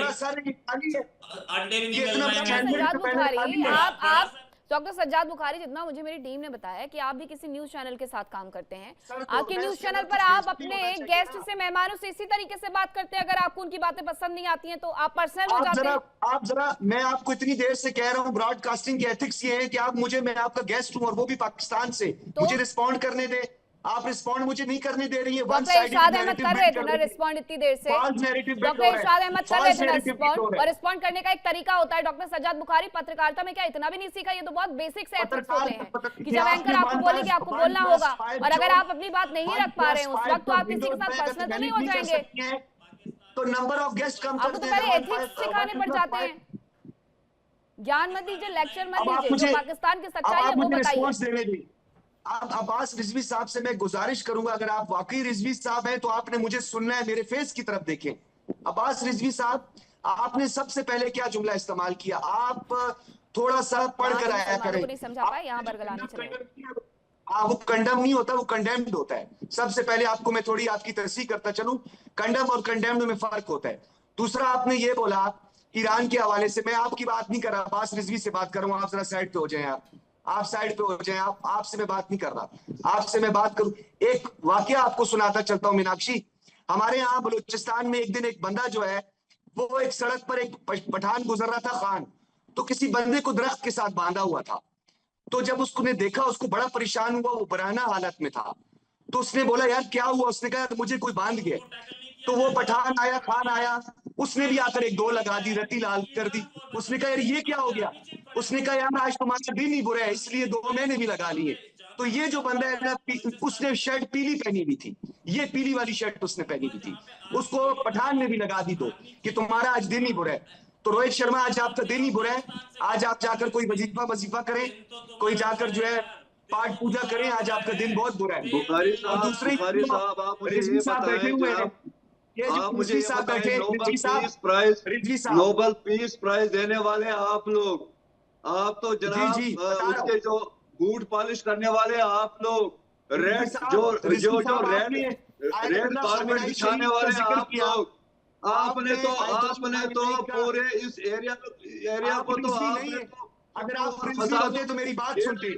अंडे भी नहीं मिल रहे हैं। सज्जाद बुखारी, आप डॉक्टर सज्जाद बुखारी, जितना मुझे मेरी टीम ने बताया कि आप भी किसी न्यूज चैनल के साथ काम करते हैं, आपके न्यूज चैनल पर आप अपने गेस्ट से, मेहमानों से इसी तरीके से बात करते हैं? अगर आपको उनकी बातें पसंद नहीं आती हैं तो आप पर्सनल हो जाते हैं? आप जरा, मैं आपको इतनी देर से कह रहा हूँ, ब्रॉडकास्टिंग के एथिक्स ये है कि आप मुझे, मैं आपका गेस्ट हूँ और वो भी पाकिस्तान से, मुझे रिस्पॉन्ड करने दे। आप रिस्पॉन्ड मुझे नहीं करने दे रही है। डॉक्टर इरशाद अहमद कर रहे थे ना रिस्पॉन्ड इतनी देर से। डॉक्टर इरशाद अहमद कर रहे थे ना रिस्पॉन्ड, और रिस्पॉन्ड करने का एक तरीका होता है। डॉक्टर सज्जाद बुखारी, पत्रकारिता में क्या इतना भी नहीं सीखा? ये तो बहुत बेसिक से एथिक्स होते हैं कि जब एंकर आपको बोले कि आपको बोलना होगा, और अगर आप अपनी बात नहीं रख पा रहे हैं उस वक्त, तो आप किसी के साथ पर्सनल तो नहीं हो जाएंगे? तो नंबर ऑफ गेस्ट कम आपको तो पहले एथिक्स सिखाने पड़ जाते हैं। ज्ञान मत दीजिए, लेक्चर मत दीजिए, जो पाकिस्तान की सच्चाई है वो बताइए। आप अब्बास रिजवी साहब से मैं गुजारिश करूंगा, अगर आप वाकई रिजवी साहब हैं तो आपने मुझे सुनना है, मेरे फेस की तरफ देखें। अब्बास रिजवी साहब, आपने सबसे पहले क्या जुमला इस्तेमाल किया? आप थोड़ा सा पढ़ कर आया करें। नहीं समझा पाए, यहाँ बरगलाने चले। वो कंडम नहीं होता, वो कंडेम्ड होता है। सबसे पहले आपको मैं थोड़ी आपकी तरसीह करता चलूं, कंडम और कंडेम्ड में फर्क होता है। दूसरा, आपने ये बोला ईरान के हवाले से, मैं आपकी बात नहीं कर रहा, अब्बास रिजवी से बात कर रहा हूं। आप जरा साइड पे हो जाएं, आप साइड पे हो जाएं। आपसे मैं बात नहीं कर रहा, आपसे मैं बात करूं। एक वाकया आपको सुनाता चलता हूं मीनाक्षी। हमारे यहाँ बलूचिस्तान में एक दिन एक बंदा जो है, वो एक सड़क पर एक पठान गुजर रहा था, खान, तो किसी बंदे को दरख्त के साथ बांधा हुआ था। तो जब उसने देखा, उसको बड़ा परेशान हुआ, वो बराना हालत में था। तो उसने बोला यार क्या हुआ? उसने कहा मुझे कोई बांध गया। तो वो पठान आया, खान आया, उसने भी आकर एक दो लगा दी, रत्ती लाल कर दी। उसने कहा यार ये क्या हो गया? उसने कहा यार आज तुम्हारा दिन ही बुरा है, इसलिए दो मैंने भी लगा लिए। तो ये जो बंदा है ना, उसने शर्ट पीली पहनी हुई थी, ये पीली वाली शर्ट उसने पहनी हुई थी, उसको पठान ने भी लगा दी दो कि तुम्हारा आज दिन ही बुरा है। तो रोहित शर्मा आज आपका दिन ही बुरा है। आज आप जाकर कोई वजीफा करें, कोई जाकर जो है पाठ पूजा करें, आज आपका दिन बहुत बुरा है। बुखारी और दूसरी साहब आप मुझे रिजवी ये साहब बैठे बताएं हुए हैं, ये जो आप मुझे रिजवी ये साहब बताएं बैठे, रिजवी साहब नोबेल पीस प्राइज देने वाले हैं आप लोग। आप तो जनाब जी, बता रहा उसके जो बूट पॉलिश करने वाले हैं आप लोग, रेड जो रेड कारपेट बिछाने वाले हैं आप लोग। आपने तो पूरे इस एरिया को तो आपने तो अगर आप रिजवी होते तो मेरी बात सुनते।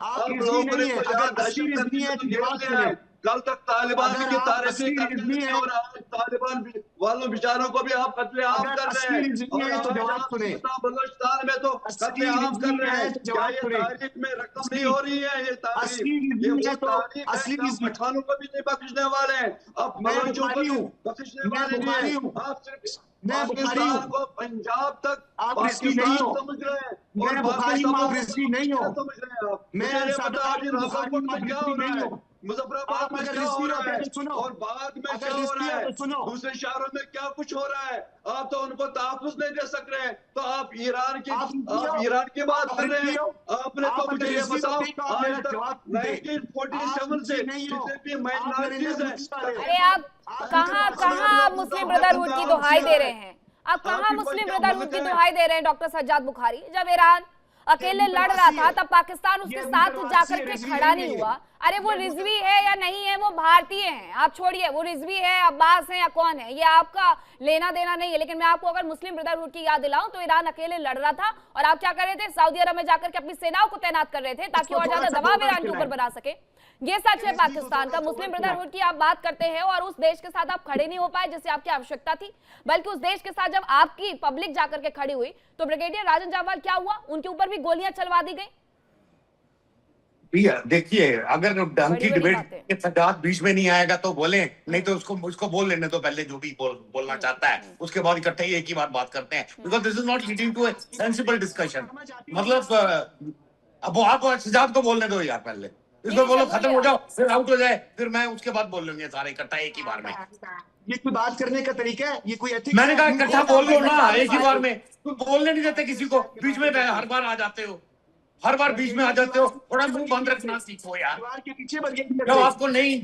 आप रिजवी नहीं है, अगर असली रिजवी है तो जवाब सुने। कल तक तालिबान की तारीफी करते रिजवी थे है और आज तालिबान वालों बेचारों को भी आप कत्लेआम कर रहे हैं। और तो जवाब सुने। बलूचिस्तान में तो कत्लेआम कर रहे हैं। क्या ये तारीख में रकम नहीं हो रही है? ये तारीख ये वो तारीख है कि आप पठानों को भी नहीं बख्शने वाले हैं, अब बलोचों को भी बख्शने वाले नहीं हैं। आप सिर्फ पाकिस्तान को पंजाब तक पाकिस्तान समझ रहे हैं और बाकी सब नहीं हो। समझ रहे हैं आप। मैं मुझे ये बता अभी रावलकोट में क्या हो रहा है, मुजफ्फराबाद में क्या हो रहा है और बाद में क्या हो रहा है, दूसरे शहरों में क्या कुछ हो रहा है। आप तो उनको तहफ्फुज़ नहीं दे सक रहे हैं, तो आप ईरान की बात कर रहे हैं। आपने तो मुझे ये बताओ आज तक 1947 से जितने भी माइनॉरिटीज हैं। अरे आप कहाँ मुस्लिम ब्रदरहुड की दुहाई दे रहे हैं? आप कहाँ मुस्लिम ब्रदरहुड की दुहाई दे रहे हैं डॉक्टर सज्जाद बुखारी? जब ईरान अकेले लड़ रहा था तब पाकिस्तान उसके साथ जाकर के खड़ा नहीं हुआ। अरे वो रिजवी है या नहीं है, वो भारतीय हैं, आप छोड़िए वो रिजवी है, अब्बास है या कौन है, ये आपका लेना देना नहीं है। लेकिन मैं आपको अगर मुस्लिम ब्रदरहुड की याद दिलाऊं तो ईरान अकेले लड़ रहा था और आप क्या कर रहे थे? सऊदी अरब में जाकर के अपनी सेनाओं को तैनात कर रहे थे ताकि और ज्यादा दबाव ईरान के ऊपर बना सके। ये सच है पाकिस्तान का। मुस्लिम ब्रदरहुड की आप बात करते हैं और उस देश के साथ आप खड़े नहीं हो पाए जिससे आपकी आवश्यकता थी, बल्कि उस देश के साथ जब आपकी पब्लिक जाकर के खड़ी हुई तो ब्रिगेडियर राजन जावाल क्या हुआ? उनके ऊपर भी गोलियां चलवा दी गई। देखिए, अगर ढंग की डिबेट के सजाद बीच में नहीं आएगा तो बोले, नहीं तो उसको बोल लेने तो पहले जो भी बोलना चाहता है, उसके बाद इकट्ठे ही एक ही बात करते हैं। Because this is not leading to a sensible discussion. मतलब अब आप सजाद को बोलने दो यार, पहले इसको बोलो खत्म हो जाओ, फिर आउट हो जाए, फिर मैं उसके बाद बोल लूंगे सारे इकट्ठा एक ही बार में। ये कोई बात करने का तरीका है? ये कोई एथिक्स? मैंने कहा इकट्ठा बोल लो ना एक ही बार में। तुम बोलने नहीं देते किसी को, बीच में हर बार आ जाते हो, हर बार बीच में आ जाते हो। थोड़ा मुंह बंद रखना सीखो यार।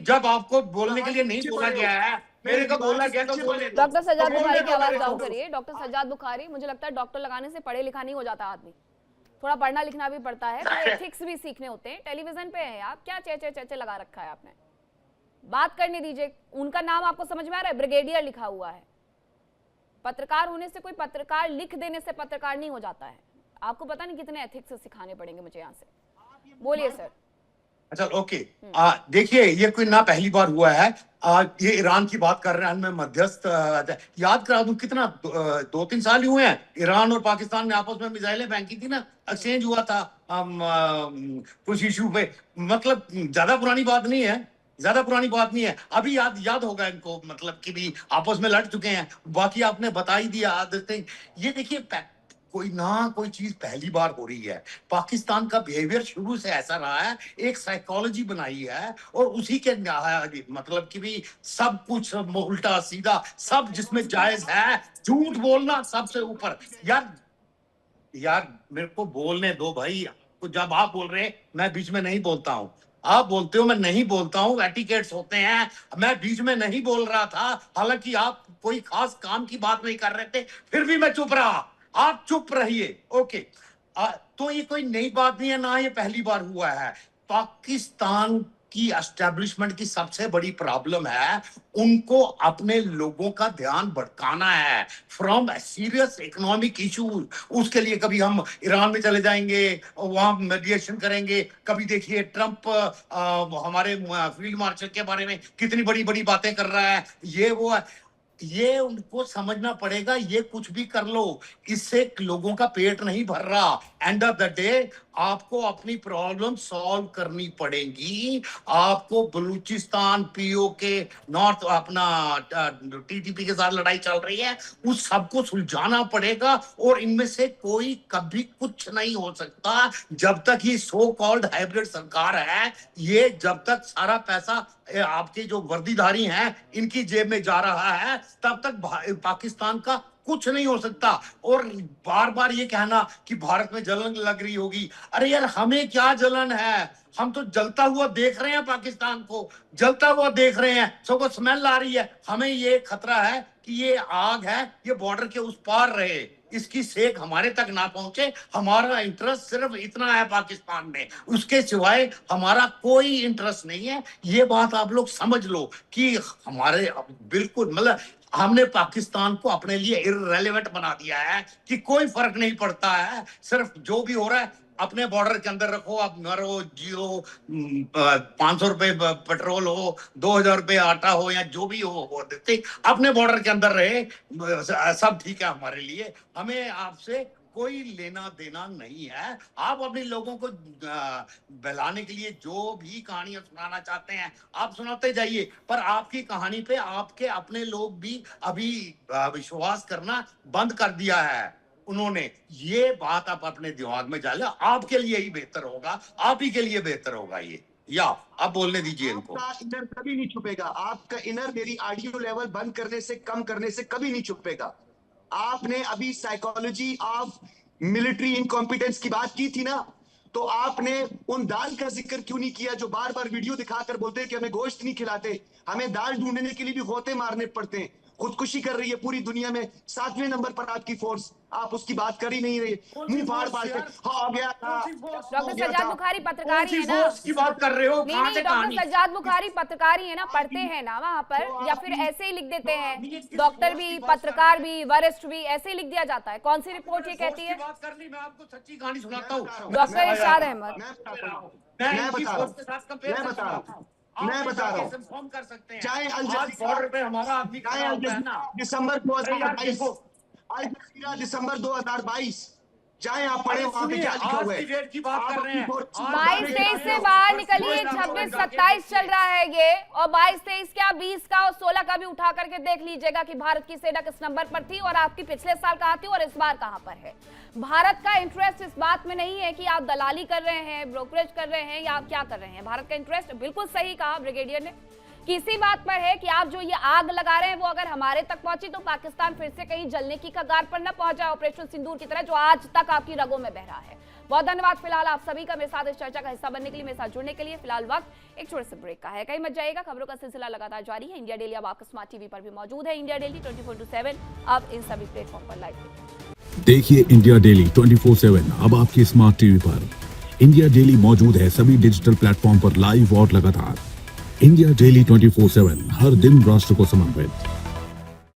जब आपको बोलने के लिए नहीं बोला गया है, मेरे को बोला गया तो बोले। डॉक्टर सज्जाद बुखारी की आवाज डाउन करिए। डॉक्टर सज्जाद बुखारी, मुझे लगता है डॉक्टर लगाने से पढ़े लिखा नहीं हो जाता आदमी, थोड़ा पढ़ना लिखना भी पड़ता है, तो एथिक्स भी सीखने होते हैं। टेलीविजन पे है आप, क्या चे लगा रखा है आपने? बात करने दीजिए। उनका नाम आपको समझ में आ रहा है? ब्रिगेडियर लिखा हुआ है। पत्रकार होने से कोई पत्रकार लिख देने से पत्रकार नहीं हो जाता है। आपको पता नहीं कितने एथिक्स सिखाने पड़ेंगे मुझे यहाँ से। बोलिए सर। अच्छा ओके, देखिए ये कोई ना पहली बार हुआ है। ये ईरान की बात कर रहे हैं, मैं मध्यस्थ याद करा दूं, कितना 2-3 साल हुए हैं ईरान और पाकिस्तान में आपस में मिसाइलें फेंकी थी ना, एक्सचेंज हुआ था कुछ इशू पे। मतलब ज्यादा पुरानी बात नहीं है, अभी याद होगा इनको, मतलब कि भी आपस में लड़ चुके हैं। बाकी आपने बता ही दिया। ये देखिए कोई चीज पहली बार हो रही है। पाकिस्तान का बिहेवियर शुरू से ऐसा रहा है, एक साइकोलॉजी बनाई है और उसी के मतलब कि भी सब कुछ उल्टा सीधा, सब जिसमें जायज है, झूठ बोलना सबसे ऊपर। यार मेरे को बोलने दो भाई। जब आप बोल रहे हैं मैं बीच में नहीं बोलता हूँ, आप बोलते हो मैं नहीं बोलता हूँ, एटिकेट्स होते हैं। मैं बीच में नहीं बोल रहा था, हालांकि आप कोई खास काम की बात नहीं कर रहे थे, फिर भी मैं चुप रहा। आप चुप रहिए, ओके। तो ये कोई नई बात नहीं है, ना ये पहली बार हुआ है। पाकिस्तान की एस्टेब्लिशमेंट की सबसे बड़ी प्रॉब्लम है, उनको अपने लोगों का ध्यान भटकाना है फ्रॉम सीरियस इकोनॉमिक इशूज। उसके लिए कभी हम ईरान में चले जाएंगे, वहां मेडिएशन करेंगे। कभी देखिए ट्रंप हमारे फील्ड मार्शल के बारे में कितनी बड़ी बड़ी बातें कर रहा है। ये उनको समझना पड़ेगा, ये कुछ भी कर लो, इससे लोगों का पेट नहीं भर रहा। एंड ऑफ द डे आपको अपनी प्रॉब्लम सॉल्व करनी पड़ेगी। आपको बलूचिस्तान, पीओके, नॉर्थ अपना टीटीपी के साथ लड़ाई चल रही है, उस सबको सुलझाना पड़ेगा। और इनमें से कोई कभी कुछ नहीं हो सकता जब तक ये सो कॉल्ड हाइब्रिड सरकार है। ये जब तक सारा पैसा आपके जो वर्दीधारी हैं इनकी जेब में जा रहा है, तब तक पाकिस्तान का कुछ नहीं हो सकता। और बार बार ये कहना कि भारत में जलन लग रही होगी, अरे यार हमें क्या जलन है, हम तो जलता हुआ देख रहे हैं, पाकिस्तान को जलता हुआ देख रहे हैं, सबको स्मेल आ रही है। हमें ये खतरा है कि ये आग है, ये बॉर्डर के उस पार रहे, इसकी सेक हमारे तक ना पहुंचे। हमारा इंटरेस्ट सिर्फ इतना है पाकिस्तान में, उसके सिवाय हमारा कोई इंटरेस्ट नहीं है। ये बात आप लोग समझ लो कि हमारे बिल्कुल मतलब हमने पाकिस्तान को अपने लिए इररेलेवेंट बना दिया है कि कोई फर्क नहीं पड़ता है, सिर्फ जो भी हो रहा है अपने बॉर्डर के अंदर रखो, आप मरो जियो, 500 रुपए पेट्रोल हो, 2000 रुपए आटा हो या जो भी हो देते, अपने बॉर्डर के अंदर रहे, सब ठीक है हमारे लिए। हमें आपसे कोई लेना देना नहीं है। आप अपने लोगों को बहलाने के लिए जो भी कहानियां सुनाना चाहते हैं आप सुनाते जाइए, पर आपकी कहानी पे आपके अपने लोग भी अभी विश्वास करना बंद कर दिया है उन्होंने। ये बात आप अपने दिमाग में डालें, आपके लिए ही बेहतर होगा, आप ही के लिए बेहतर होगा ये। या आप बोलने दीजिए इनको। आपका इनर कभी नहीं छुपेगा, आपका इनर मेरी ऑडियो लेवल बंद करने से कम करने से कभी नहीं छुपेगा। आपने अभी साइकोलॉजी ऑफ मिलिट्री इनकॉम्पिटेंस की बात की थी ना, तो आपने उन दाल का जिक्र क्यों नहीं किया जो बार बार वीडियो दिखाकर बोलते हैं कि हमें गोश्त नहीं खिलाते, हमें दाल ढूंढने के लिए भी गोते मारने पड़ते हैं। खुदकुशी कर रही है पूरी दुनिया में, 7वें नंबर पर आपकी फोर्स, आप उसकी बात कर ही नहीं रही। मुंह फाड़ फाड़ के हो गया था। डॉक्टर सज्जाद बुखारी पत्रकार ही है ना, की बात कर रहे हो? नहीं डॉक्टर सज्जाद बुखारी पत्रकार ही है ना, पढ़ते हैं ना वहाँ पर, या फिर ऐसे ही लिख देते हैं? डॉक्टर भी, पत्रकार भी, वरिष्ठ भी, ऐसे ही लिख दिया जाता है। कौन सी रिपोर्ट ये कहती है? बात करनी, मैं आपको सच्ची कहानी सुनाता हूँ। डॉक्टर इरशाद अहमद, मैं बता रहा हूँ, कर सकते हैं। चाहे बॉर्डर पे हमारा आदमी दिसंबर 2022 चाहे आप पढ़े वहां पे क्या लिखा हुआ है। डेट की बात कर रहे हैं। 22-23 से बाहर निकलिए, 26-27 चल रहा है ये, और 22-23 क्या 20 का और 16 का भी उठा करके देख लीजिएगा कि भारत की सेना किस नंबर पर थी और आपकी पिछले साल कहाँ थी और इस बार कहाँ पर है। भारत का इंटरेस्ट इस बात में नहीं है कि आप दलाली कर रहे हैं, ब्रोकरेज कर रहे हैं या आप क्या कर रहे हैं। भारत का इंटरेस्ट, बिल्कुल सही कहा ब्रिगेडियर ने, किसी बात पर है कि आप जो ये आग लगा रहे हैं वो अगर हमारे तक पहुंची तो पाकिस्तान फिर से कहीं जलने की कगार पर न पहुंच जाए, ऑपरेशन सिंदूर की तरह, जो आज तक आपकी रगों में बह रहा है। बहुत धन्यवाद फिलहाल आप सभी का मेरे साथ इस चर्चा का हिस्सा बनने के लिए, मेरे साथ जुड़ने के लिए। फिलहाल वक्त एक छोटे से ब्रेक का है, कहीं मत जाइएगा, खबरों का सिलसिला लगातार जारी है। इंडिया डेली अब आपके स्मार्ट टीवी पर भी मौजूद है। इंडिया डेली 24/7 अब इन सभी प्लेटफॉर्म पर लाइव देखिए। इंडिया डेली 24/7 अब आपकी स्मार्ट टीवी पर। इंडिया डेली मौजूद है सभी डिजिटल प्लेटफॉर्म पर लाइव और लगातार। इंडिया डेली 24/7 हर दिन राष्ट्र को समर्पित।